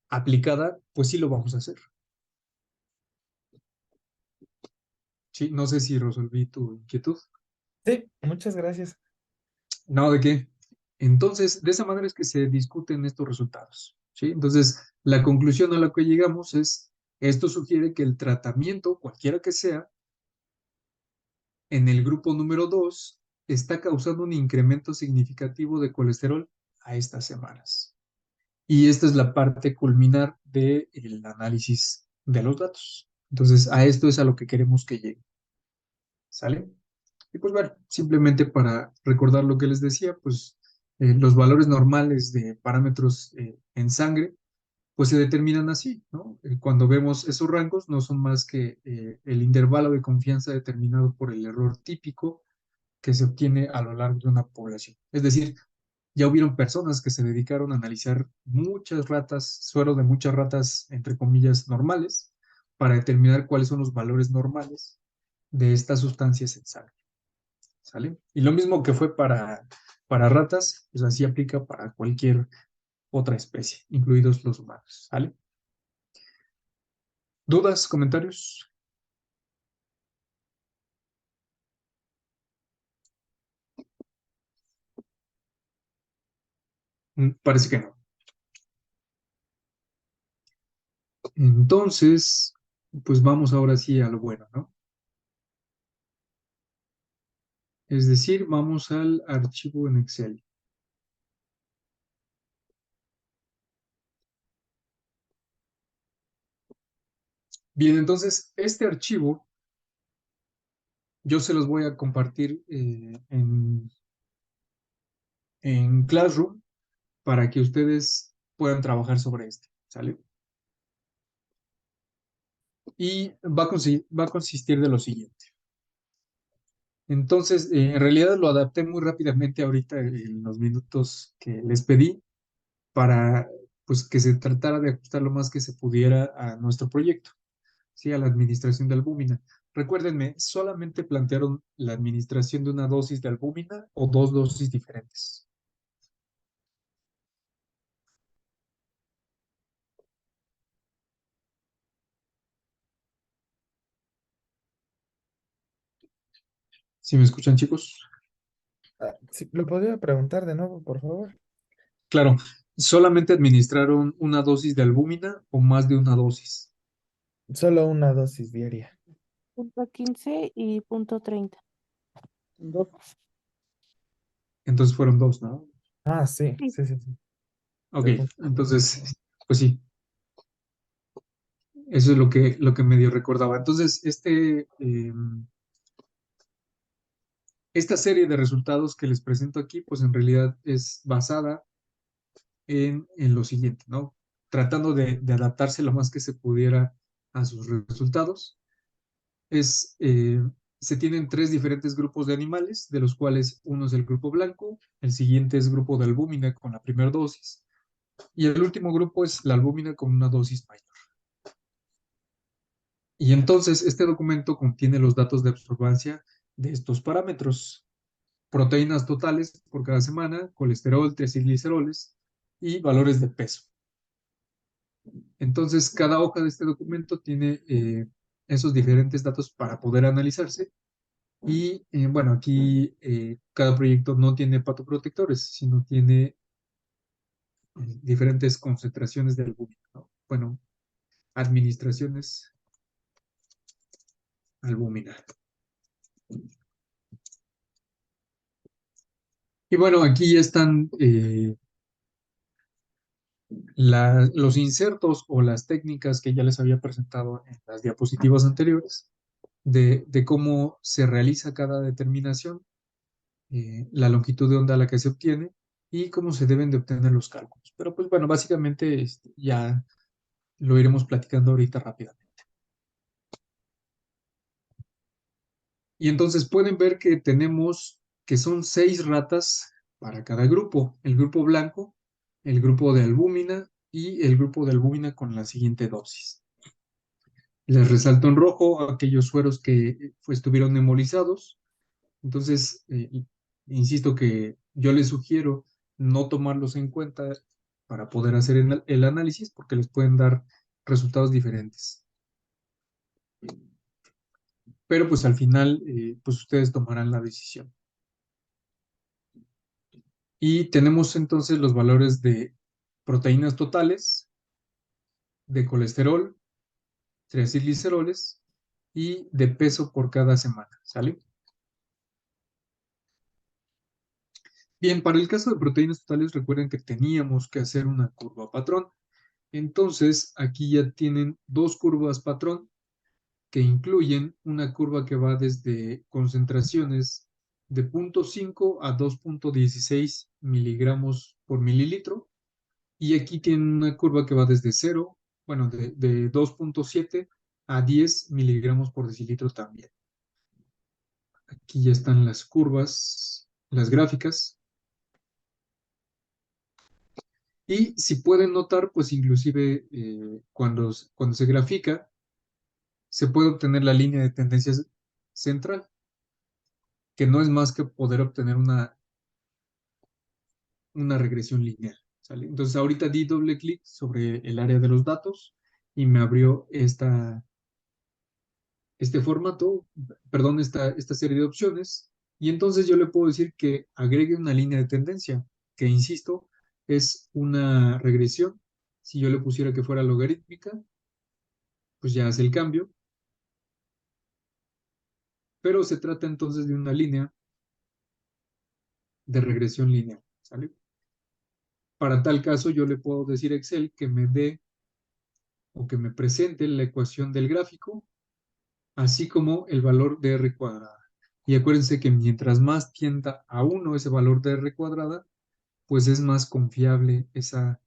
aplicada, pues sí lo vamos a hacer. Sí, no sé si resolví tu inquietud. Sí, muchas gracias. No, ¿de qué? Entonces, de esa manera es que se discuten estos resultados. ¿Sí? Entonces, la conclusión a la que llegamos es, esto sugiere que el tratamiento, cualquiera que sea, en el grupo número 2 está causando un incremento significativo de colesterol a estas semanas. Y esta es la parte culminar del análisis de los datos. Entonces, a esto es a lo que queremos que llegue. ¿Sale? Y pues bueno, simplemente para recordar lo que les decía, pues los valores normales de parámetros en sangre, pues se determinan así, ¿no? Cuando vemos esos rangos, no son más que el intervalo de confianza determinado por el error típico que se obtiene a lo largo de una población. Es decir, ya hubieron personas que se dedicaron a analizar muchas ratas, suero de muchas ratas, entre comillas, normales, para determinar cuáles son los valores normales de estas sustancias en sangre. ¿Sale? Y lo mismo que fue para ratas, pues así aplica para cualquier otra especie, incluidos los humanos. ¿Sale? ¿Dudas, comentarios? Parece que no. Entonces, pues vamos ahora sí a lo bueno, ¿no? Es decir, vamos al archivo en Excel. Bien, entonces, este archivo yo se los voy a compartir en Classroom para que ustedes puedan trabajar sobre este, ¿sale? Y va a consistir de lo siguiente. Entonces, en realidad lo adapté muy rápidamente ahorita en los minutos que les pedí para pues, que se tratara de ajustar lo más que se pudiera a nuestro proyecto, ¿sí? A la administración de albúmina. Recuérdenme, ¿solamente plantearon la administración de una dosis de albúmina o dos dosis diferentes? ¿Sí me escuchan, chicos? Ah, sí, ¿lo podría preguntar de nuevo, por favor? Claro, ¿solamente administraron una dosis de albúmina o más de una dosis? Solo una dosis diaria. Punto 15 y punto 30. Dos. Entonces fueron dos, ¿no? Ah, sí, Sí. sí, sí, sí. Ok, El punto. entonces, pues sí, eso es lo que medio recordaba. Entonces, esta serie de resultados que les presento aquí, pues en realidad es basada en lo siguiente, ¿no? Tratando de adaptarse lo más que se pudiera a sus resultados. Es se tienen 3 diferentes grupos de animales, de los cuales uno es el grupo blanco, el siguiente es grupo de albúmina con la primera dosis, y el último grupo es la albúmina con una dosis mayor. Y entonces este documento contiene los datos de absorbancia de estos parámetros: proteínas totales por cada semana, colesterol, triacilgliceroles y valores de peso. Entonces, cada hoja de este documento tiene esos diferentes datos para poder analizarse. Y bueno, aquí cada proyecto no tiene patoprotectores, sino tiene diferentes concentraciones de albúmina, ¿no? Bueno, administraciones albúmina. Y bueno, aquí están los insertos o las técnicas que ya les había presentado en las diapositivas anteriores de cómo se realiza cada determinación, la longitud de onda a la que se obtiene y cómo se deben de obtener los cálculos. Pero pues bueno, básicamente ya lo iremos platicando ahorita rápidamente. Y entonces pueden ver que tenemos que son 6 ratas para cada grupo: el grupo blanco, el grupo de albúmina y el grupo de albúmina con la siguiente dosis. Les resalto en rojo aquellos sueros que estuvieron hemolizados. Entonces, insisto que yo les sugiero no tomarlos en cuenta para poder hacer el análisis, porque les pueden dar resultados diferentes. Pero pues al final, pues ustedes tomarán la decisión. Y tenemos entonces los valores de proteínas totales, de colesterol, triacilgliceroles y de peso por cada semana, ¿sale? Bien, para el caso de proteínas totales, recuerden que teníamos que hacer una curva patrón. Entonces, aquí ya tienen 2 curvas patrón que incluyen una curva que va desde concentraciones de 0.5 a 2.16 miligramos por mililitro. Y aquí tienen una curva que va desde 0, bueno, de 2.7 a 10 miligramos por decilitro también. Aquí ya están las curvas, las gráficas. Y si pueden notar, pues inclusive cuando se grafica, se puede obtener la línea de tendencia central, que no es más que poder obtener una regresión lineal, ¿sale? Entonces ahorita di doble clic sobre el área de los datos y me abrió este formato, perdón, esta serie de opciones, y entonces yo le puedo decir que agregue una línea de tendencia, que insisto, es una regresión. Si yo le pusiera que fuera logarítmica, pues ya hace el cambio, pero se trata entonces de una línea de regresión lineal, ¿sale? Para tal caso, yo le puedo decir a Excel que me dé o que me presente la ecuación del gráfico, así como el valor de R cuadrada. Y acuérdense que mientras más tienda a 1 ese valor de R cuadrada, pues es más confiable esa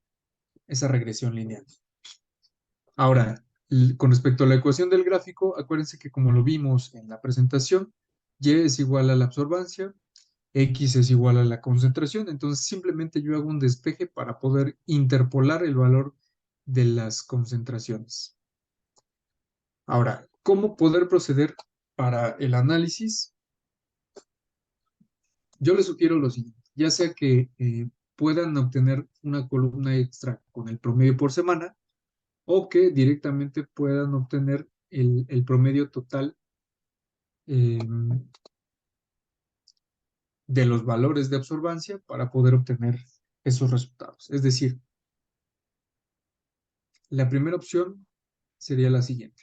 regresión lineal. Ahora, con respecto a la ecuación del gráfico, acuérdense que como lo vimos en la presentación, Y es igual a la absorbancia, X es igual a la concentración. Entonces simplemente yo hago un despeje para poder interpolar el valor de las concentraciones. Ahora, ¿cómo poder proceder para el análisis? Yo les sugiero lo siguiente: ya sea que puedan obtener una columna extra con el promedio por semana, o que directamente puedan obtener el promedio total de los valores de absorbancia para poder obtener esos resultados. Es decir, la primera opción sería la siguiente.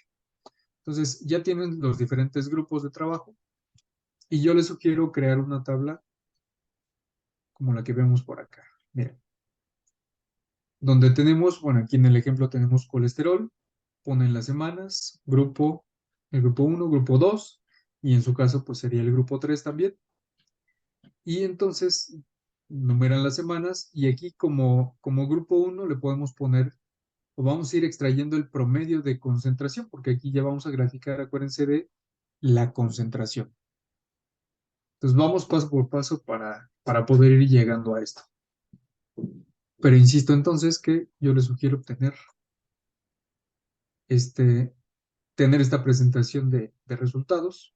Entonces, ya tienen los diferentes grupos de trabajo y yo les sugiero crear una tabla como la que vemos por acá. Miren, donde tenemos, bueno, aquí en el ejemplo tenemos colesterol, ponen las semanas, el grupo 1, grupo 2, y en su caso pues sería el grupo 3 también. Y entonces numeran las semanas y aquí como grupo 1 le podemos poner, o vamos a ir extrayendo el promedio de concentración, porque aquí ya vamos a graficar, acuérdense, de la concentración. Entonces vamos paso por paso para poder ir llegando a esto. Pero insisto entonces que yo les sugiero tener esta presentación de resultados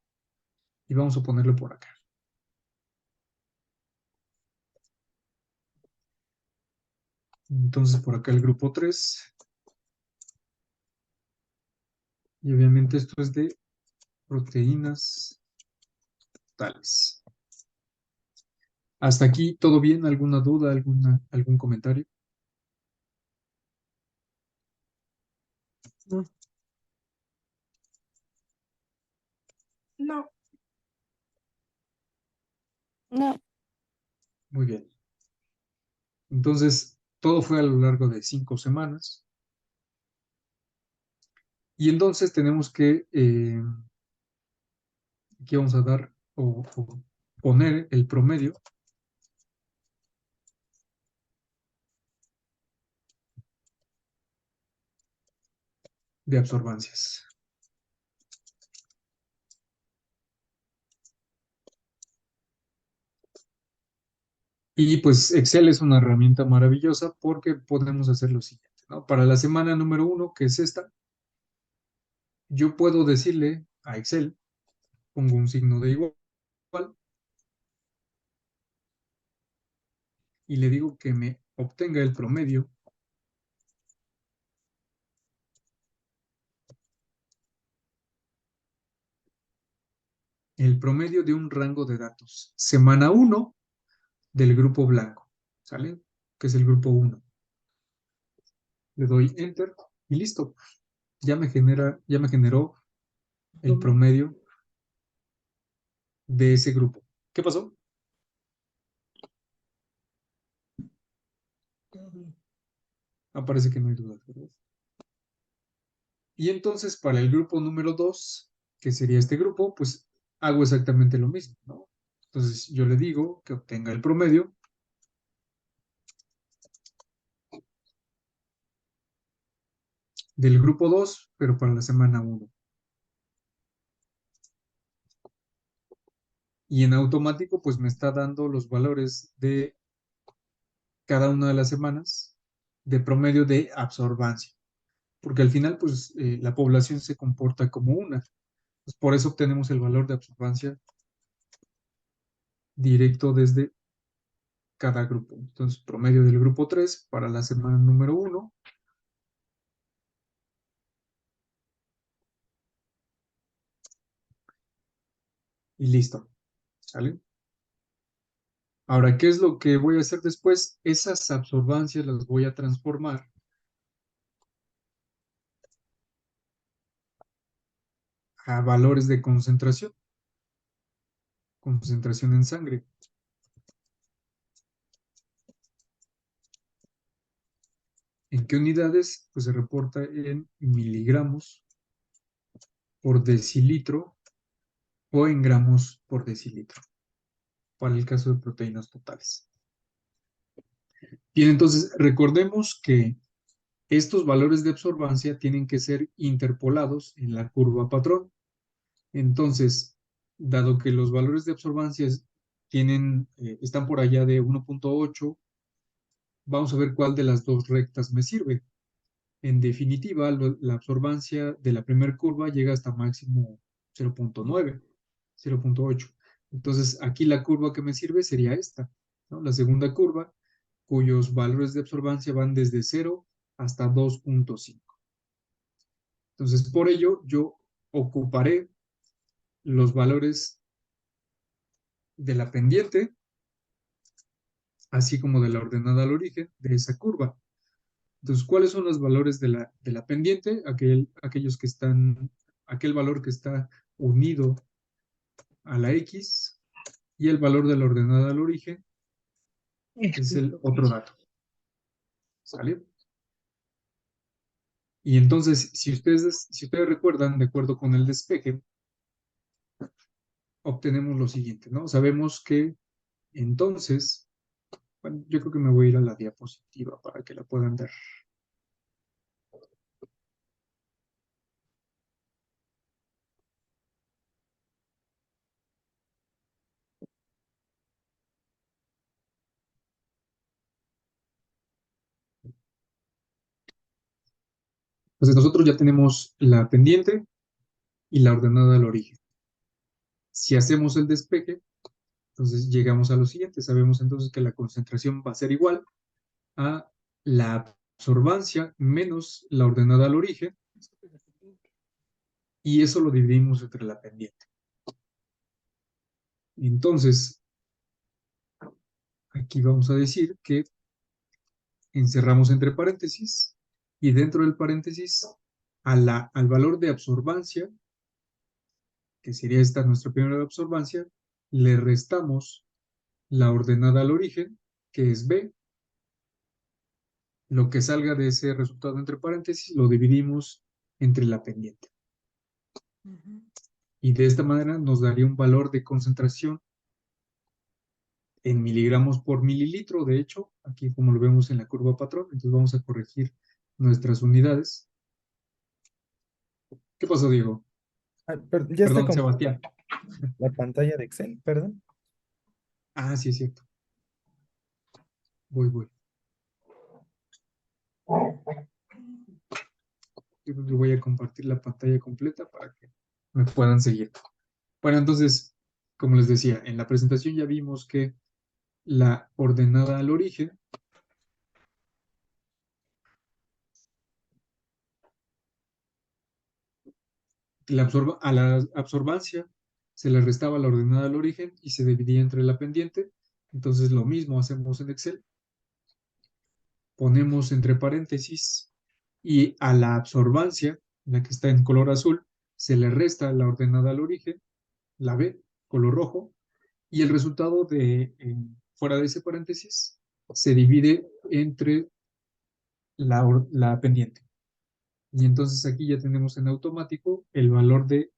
y vamos a ponerlo por acá. Entonces por acá el grupo 3. Y obviamente esto es de proteínas totales. ¿Hasta aquí todo bien? ¿Alguna duda? ¿Algún comentario? No. No. No. Muy bien. Entonces, todo fue a lo largo de 5 semanas. Y entonces tenemos que, aquí vamos a dar o poner el promedio de absorbancias. Y pues Excel es una herramienta maravillosa porque podemos hacer lo siguiente, ¿no? Para la semana número 1, que es esta, yo puedo decirle a Excel, pongo un signo de igual y le digo que me obtenga el promedio de un rango de datos. Semana 1 del grupo blanco, ¿sale? Que es el grupo 1. Le doy Enter y listo. Ya me generó el promedio de ese grupo. ¿Qué pasó? Parece que no hay dudas, ¿verdad? Y entonces para el grupo número 2, que sería este grupo, pues hago exactamente lo mismo, ¿no? Entonces yo le digo que obtenga el promedio del grupo 2, pero para la semana 1. Y en automático, pues me está dando los valores de cada una de las semanas de promedio de absorbancia. Porque al final, pues la población se comporta como una. Pues, por eso obtenemos el valor de absorbancia directo desde cada grupo. Entonces, promedio del grupo 3 para la semana número 1. Y listo. ¿Sale? Ahora, ¿qué es lo que voy a hacer después? Esas absorbancias las voy a transformar a valores de concentración en sangre. ¿En qué unidades? Pues se reporta en miligramos por decilitro o en gramos por decilitro, para el caso de proteínas totales. Bien, entonces recordemos que estos valores de absorbancia tienen que ser interpolados en la curva patrón. Entonces, dado que los valores de absorbancia están por allá de 1.8, vamos a ver cuál de las dos rectas me sirve. En definitiva, la absorbancia de la primera curva llega hasta máximo 0.9, 0.8. Entonces, aquí la curva que me sirve sería esta, ¿no? La segunda curva, cuyos valores de absorbancia van desde 0 hasta 2.5. Entonces, por ello, yo ocuparé los valores de la pendiente, así como de la ordenada al origen de esa curva. Entonces, ¿cuáles son los valores de la pendiente? Aquel valor que está unido a la X, y el valor de la ordenada al origen es el otro dato. ¿Sale? Y entonces, si ustedes recuerdan, de acuerdo con el despeje, obtenemos lo siguiente, ¿no? Sabemos que entonces, bueno, yo creo que me voy a ir a la diapositiva para que la puedan ver. Entonces nosotros ya tenemos la pendiente y la ordenada al origen. Si hacemos el despeje, entonces llegamos a lo siguiente. Sabemos entonces que la concentración va a ser igual a la absorbancia menos la ordenada al origen, y eso lo dividimos entre la pendiente. Entonces, aquí vamos a decir que encerramos entre paréntesis y dentro del paréntesis al valor de absorbancia, que sería esta nuestra primera absorbancia, le restamos la ordenada al origen, que es B. Lo que salga de ese resultado entre paréntesis lo dividimos entre la pendiente. Y de esta manera nos daría un valor de concentración en miligramos por mililitro. De hecho, aquí como lo vemos en la curva patrón, entonces vamos a corregir nuestras unidades. ¿Qué pasó, Diego? Ya está Perdón, como Sebastián. la pantalla de Excel, perdón. Ah, sí, es cierto. Voy. Yo creo que voy a compartir la pantalla completa para que me puedan seguir. Bueno, entonces, como les decía, en la presentación ya vimos que la ordenada al origen a la absorbancia se le restaba la ordenada al origen y se dividía entre la pendiente. Entonces lo mismo hacemos en Excel. Ponemos entre paréntesis y a la absorbancia, la que está en color azul, se le resta la ordenada al origen, la B, color rojo, y el resultado fuera de ese paréntesis se divide entre la pendiente. Y entonces aquí ya tenemos en automático el valor de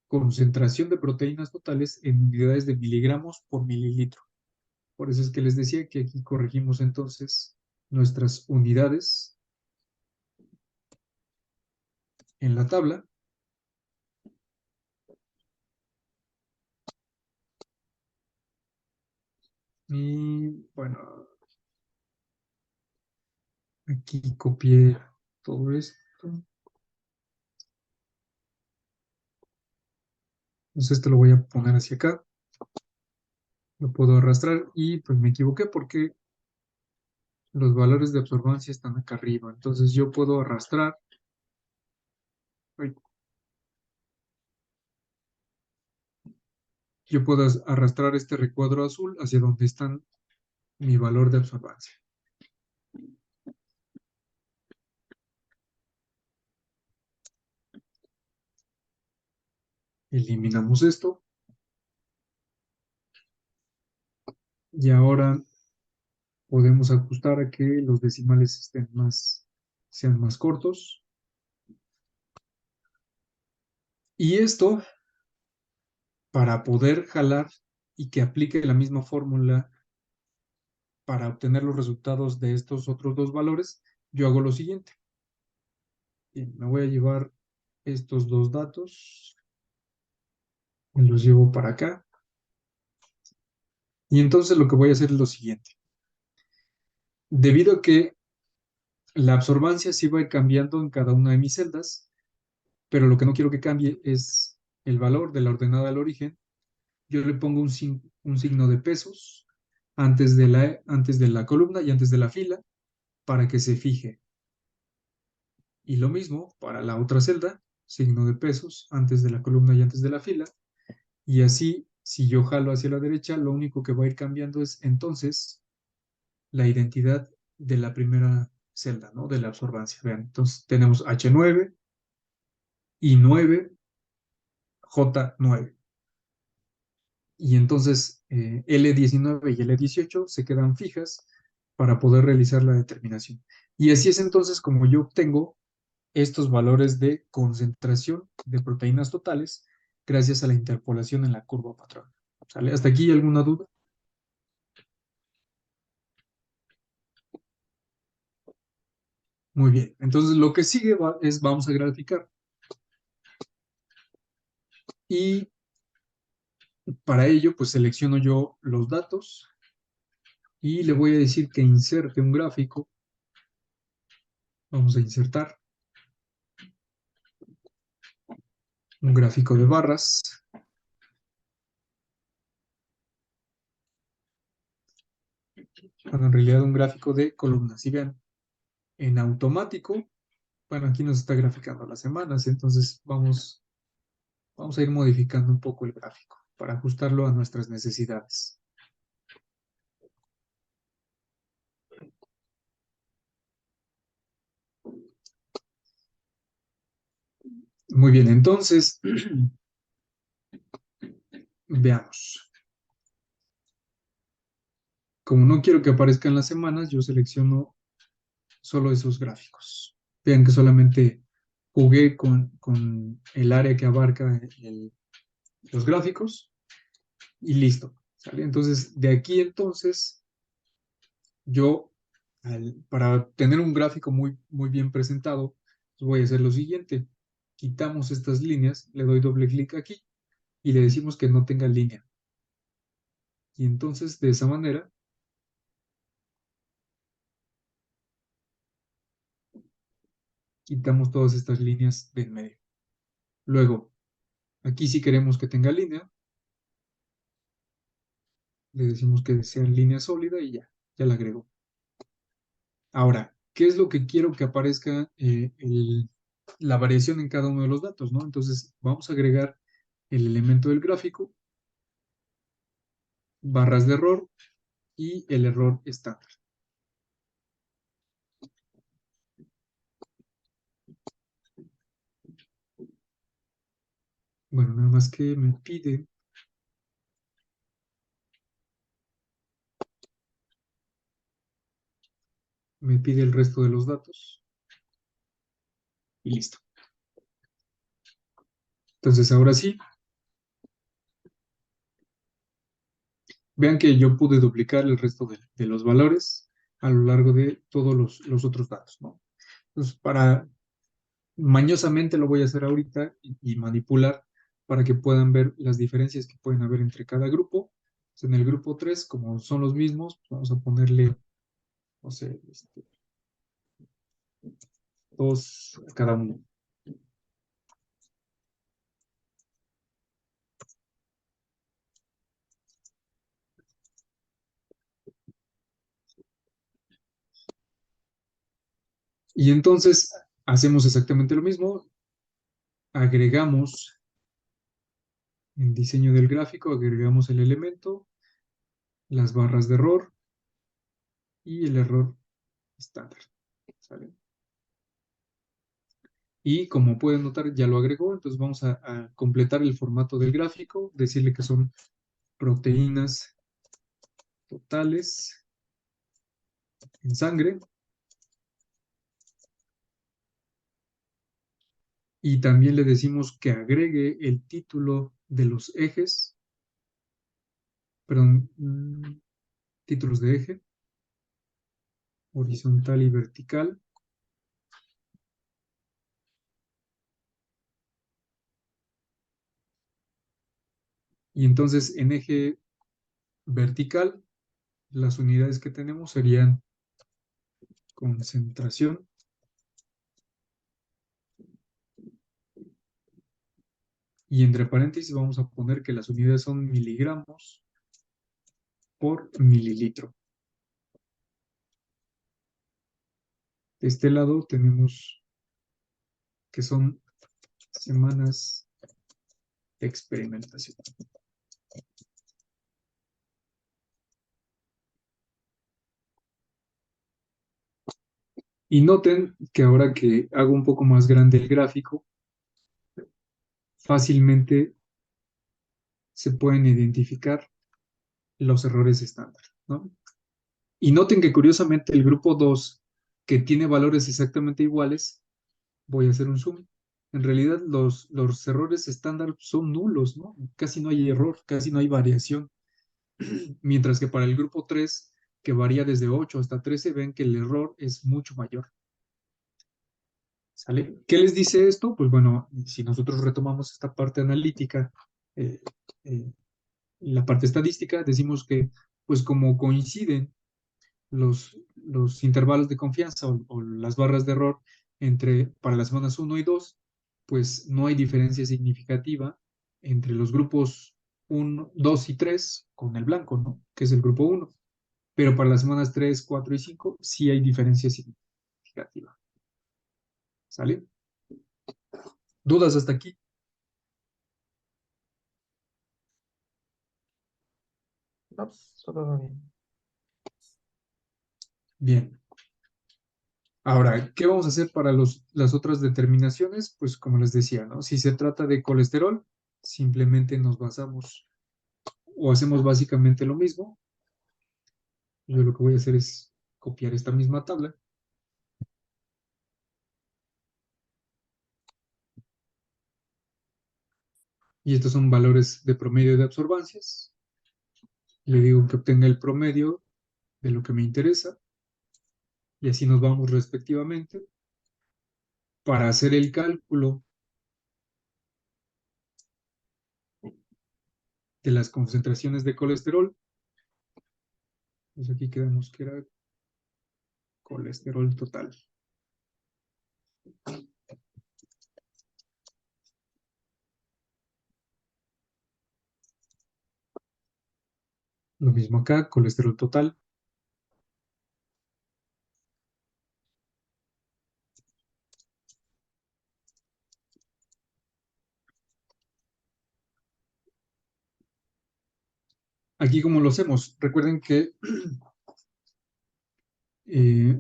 concentración de proteínas totales en unidades de miligramos por mililitro. Por eso es que les decía que aquí corregimos entonces nuestras unidades en la tabla. Y bueno, aquí copié todo esto. Entonces esto lo voy a poner hacia acá. Lo puedo arrastrar y pues me equivoqué porque los valores de absorbancia están acá arriba. Entonces yo puedo arrastrar. Yo puedo arrastrar este recuadro azul hacia donde está mi valor de absorbancia. Eliminamos esto. Y ahora podemos ajustar a que los decimales sean más cortos. Y esto, para poder jalar y que aplique la misma fórmula para obtener los resultados de estos otros dos valores, yo hago lo siguiente. Bien, me voy a llevar estos dos datos, me los llevo para acá. Y entonces lo que voy a hacer es lo siguiente. Debido a que la absorbancia sí va a ir cambiando en cada una de mis celdas, pero lo que no quiero que cambie es el valor de la ordenada al origen. Yo le pongo un signo de pesos antes de la columna y antes de la fila para que se fije. Y lo mismo para la otra celda, signo de pesos antes de la columna y antes de la fila. Y así, si yo jalo hacia la derecha, lo único que va a ir cambiando es entonces la identidad de la primera celda, ¿no? De la absorbancia. Vean, entonces tenemos H9, I9, J9. Y entonces L19 y L18 se quedan fijas para poder realizar la determinación. Y así es entonces como yo obtengo estos valores de concentración de proteínas totales gracias a la interpolación en la curva patrón. ¿Sale? ¿Hasta aquí alguna duda? Muy bien. Entonces lo que sigue vamos a graficar. Y para ello, pues selecciono yo los datos y le voy a decir que inserte un gráfico. Vamos a insertar. un gráfico de barras. Bueno, en realidad un gráfico de columnas. Y vean, en automático, bueno, aquí nos está graficando las semanas, entonces vamos a ir modificando un poco el gráfico para ajustarlo a nuestras necesidades. Muy bien, entonces, veamos. Como no quiero que aparezcan las semanas, yo selecciono solo esos gráficos. Vean que solamente jugué con el área que abarca los gráficos y listo. ¿Sale? Entonces, de aquí entonces, yo, para tener un gráfico muy bien presentado, pues voy a hacer lo siguiente. Quitamos estas líneas, le doy doble clic aquí y le decimos que no tenga línea. Y entonces, de esa manera, quitamos todas estas líneas del medio. Luego, aquí si queremos que tenga línea, le decimos que sea línea sólida y ya la agrego. Ahora, ¿qué es lo que quiero que aparezca la variación en cada uno de los datos, ¿no? Entonces, vamos a agregar el elemento del gráfico, barras de error y el error estándar. Bueno, nada más que me pide el resto de los datos y listo. Entonces, ahora sí, vean que yo pude duplicar el resto de los valores a lo largo de todos los otros datos, ¿no? Entonces, mañosamente lo voy a hacer ahorita y manipular para que puedan ver las diferencias que pueden haber entre cada grupo. Entonces, en el grupo 3, como son los mismos, pues vamos a ponerle, no sé, 2 a cada uno. Y entonces hacemos exactamente lo mismo. Agregamos el diseño del gráfico, agregamos el elemento, las barras de error y el error estándar. ¿Sale? Y como pueden notar, ya lo agregó, entonces vamos a completar el formato del gráfico, decirle que son proteínas totales en sangre. Y también le decimos que agregue el título de los ejes, perdón, títulos de eje, horizontal y vertical. Y entonces en eje vertical, las unidades que tenemos serían concentración, y entre paréntesis vamos a poner que las unidades son miligramos por mililitro. De este lado tenemos que son semanas de experimentación. Y noten que ahora que hago un poco más grande el gráfico, fácilmente se pueden identificar los errores estándar, ¿no? Y noten que curiosamente el grupo 2, que tiene valores exactamente iguales, voy a hacer un zoom. En realidad los errores estándar son nulos, ¿no? Casi no hay error, casi no hay variación. Mientras que para el grupo 3, que varía desde 8 hasta 13, ven que el error es mucho mayor. ¿Sale? ¿Qué les dice esto? Pues bueno, si nosotros retomamos esta parte analítica, eh, eh, la parte estadística, decimos que, pues como coinciden los intervalos de confianza o las barras de error para las semanas 1 y 2, pues no hay diferencia significativa entre los grupos 1, 2 y 3 con el blanco, ¿no? Que es el grupo 1. Pero para las semanas 3, 4 y 5 sí hay diferencia significativa. ¿Sale? ¿Dudas hasta aquí? No, pues, todo va bien. Bien. Ahora, ¿qué vamos a hacer para las otras determinaciones? Pues como les decía, ¿no? Si se trata de colesterol, simplemente nos basamos o hacemos básicamente lo mismo. Yo lo que voy a hacer es copiar esta misma tabla. Y estos son valores de promedio de absorbancias. Le digo que obtenga el promedio de lo que me interesa. Y así nos vamos respectivamente. Para hacer el cálculo de las concentraciones de colesterol, pues aquí quedamos que era colesterol total. Lo mismo acá, colesterol total. Aquí, ¿cómo lo hacemos? Recuerden que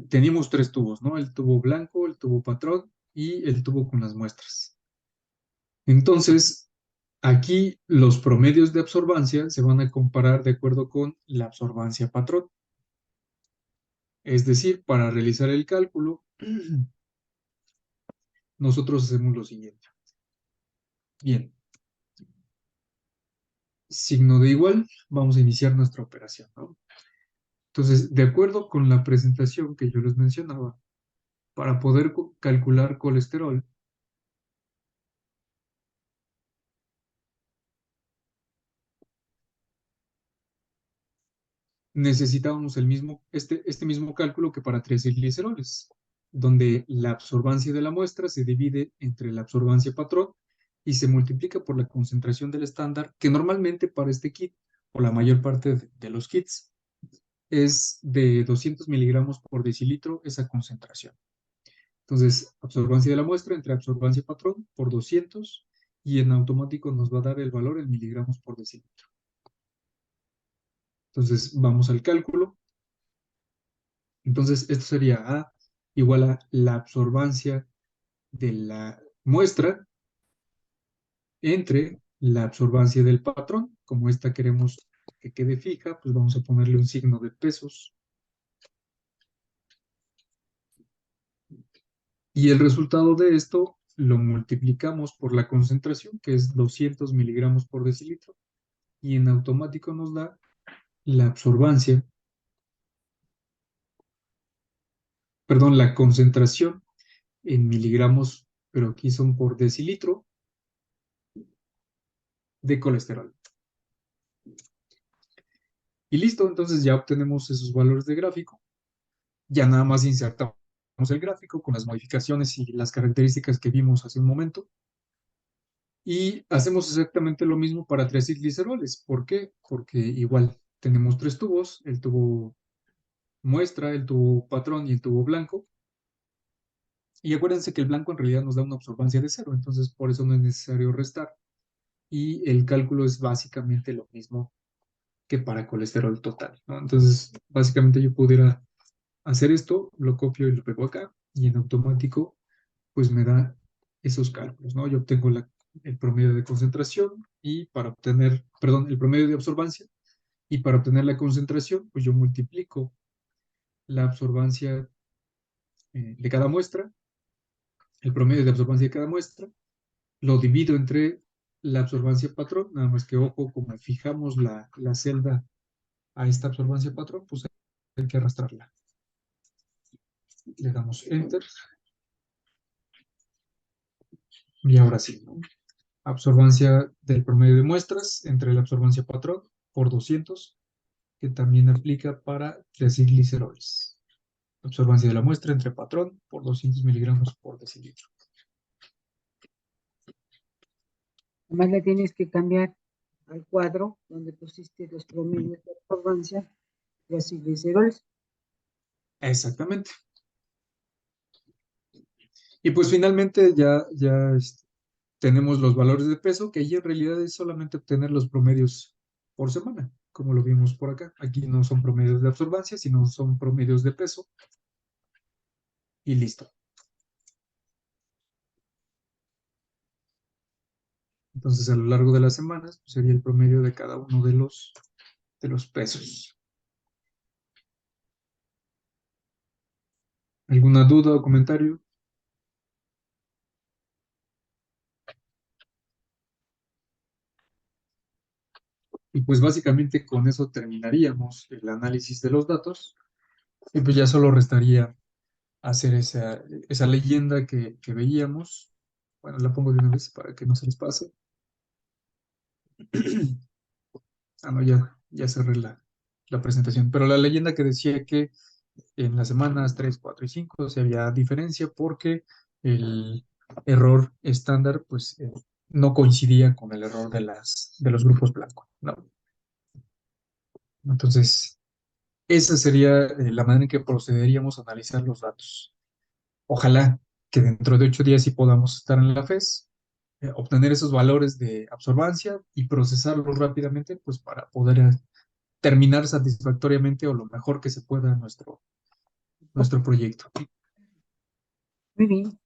teníamos 3 tubos, ¿no? El tubo blanco, el tubo patrón y el tubo con las muestras. Entonces, aquí los promedios de absorbancia se van a comparar de acuerdo con la absorbancia patrón. Es decir, para realizar el cálculo, nosotros hacemos lo siguiente. Bien. Signo de igual, vamos a iniciar nuestra operación, ¿no? Entonces, de acuerdo con la presentación que yo les mencionaba, para poder calcular colesterol, necesitábamos este mismo cálculo que para triacilgliceroles, donde la absorbancia de la muestra se divide entre la absorbancia patrón y se multiplica por la concentración del estándar, que normalmente para este kit, o la mayor parte de los kits, es de 200 miligramos por decilitro esa concentración. Entonces, absorbancia de la muestra entre absorbancia patrón por 200 y en automático nos va a dar el valor en miligramos por decilitro. Entonces, vamos al cálculo. Entonces, esto sería A igual a la absorbancia de la muestra entre la absorbancia del patrón. Como esta queremos que quede fija, pues vamos a ponerle un signo de pesos. Y el resultado de esto lo multiplicamos por la concentración, que es 200 miligramos por decilitro, y en automático nos da la absorbancia, perdón, la concentración en miligramos, pero aquí son por decilitro, de colesterol. Y listo, entonces ya obtenemos esos valores de gráfico. Ya nada más insertamos el gráfico con las modificaciones y las características que vimos hace un momento. Y hacemos exactamente lo mismo para triacilgliceroles. ¿Por qué? Porque igual tenemos 3 tubos, el tubo muestra, el tubo patrón y el tubo blanco. Y acuérdense que el blanco en realidad nos da una absorbancia de 0, entonces por eso no es necesario restar. Y el cálculo es básicamente lo mismo que para colesterol total, ¿no? Entonces, básicamente yo pudiera hacer esto, lo copio y lo pego acá, y en automático, pues me da esos cálculos, ¿no? Yo obtengo el promedio de concentración y para obtener, perdón, el promedio de absorbancia, y para obtener la concentración, pues yo multiplico la absorbancia de cada muestra, el promedio de absorbancia de cada muestra, lo divido entre la absorbancia patrón, nada más que ojo, como fijamos la celda a esta absorbancia patrón, pues hay que arrastrarla. Le damos Enter. Y ahora sí, ¿no? Absorbancia del promedio de muestras entre la absorbancia patrón por 200, que también aplica para triacilgliceroles. Absorbancia de la muestra entre patrón por 200 miligramos por decilitro. Además le tienes que cambiar al cuadro donde pusiste los promedios de absorbancia y los gliceroles. Exactamente. Y pues finalmente ya tenemos los valores de peso, que ahí en realidad es solamente obtener los promedios por semana, como lo vimos por acá. Aquí no son promedios de absorbancia, sino son promedios de peso. Y listo. Entonces, a lo largo de las semanas, pues, sería el promedio de cada uno de los pesos. ¿Alguna duda o comentario? Y pues básicamente con eso terminaríamos el análisis de los datos. Y pues ya solo restaría hacer esa leyenda que veíamos. Bueno, la pongo de una vez para que no se les pase. Ah, no, ya cerré la presentación. Pero la leyenda que decía que en las semanas 3, 4 y 5 se había diferencia porque el error estándar pues no coincidía con el error de los grupos blancos, ¿no? Entonces, esa sería la manera en que procederíamos a analizar los datos. Ojalá que dentro de 8 días sí podamos estar en la FES, obtener esos valores de absorbancia y procesarlos rápidamente, pues para poder terminar satisfactoriamente o lo mejor que se pueda nuestro proyecto. Muy bien.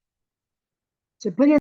Se puede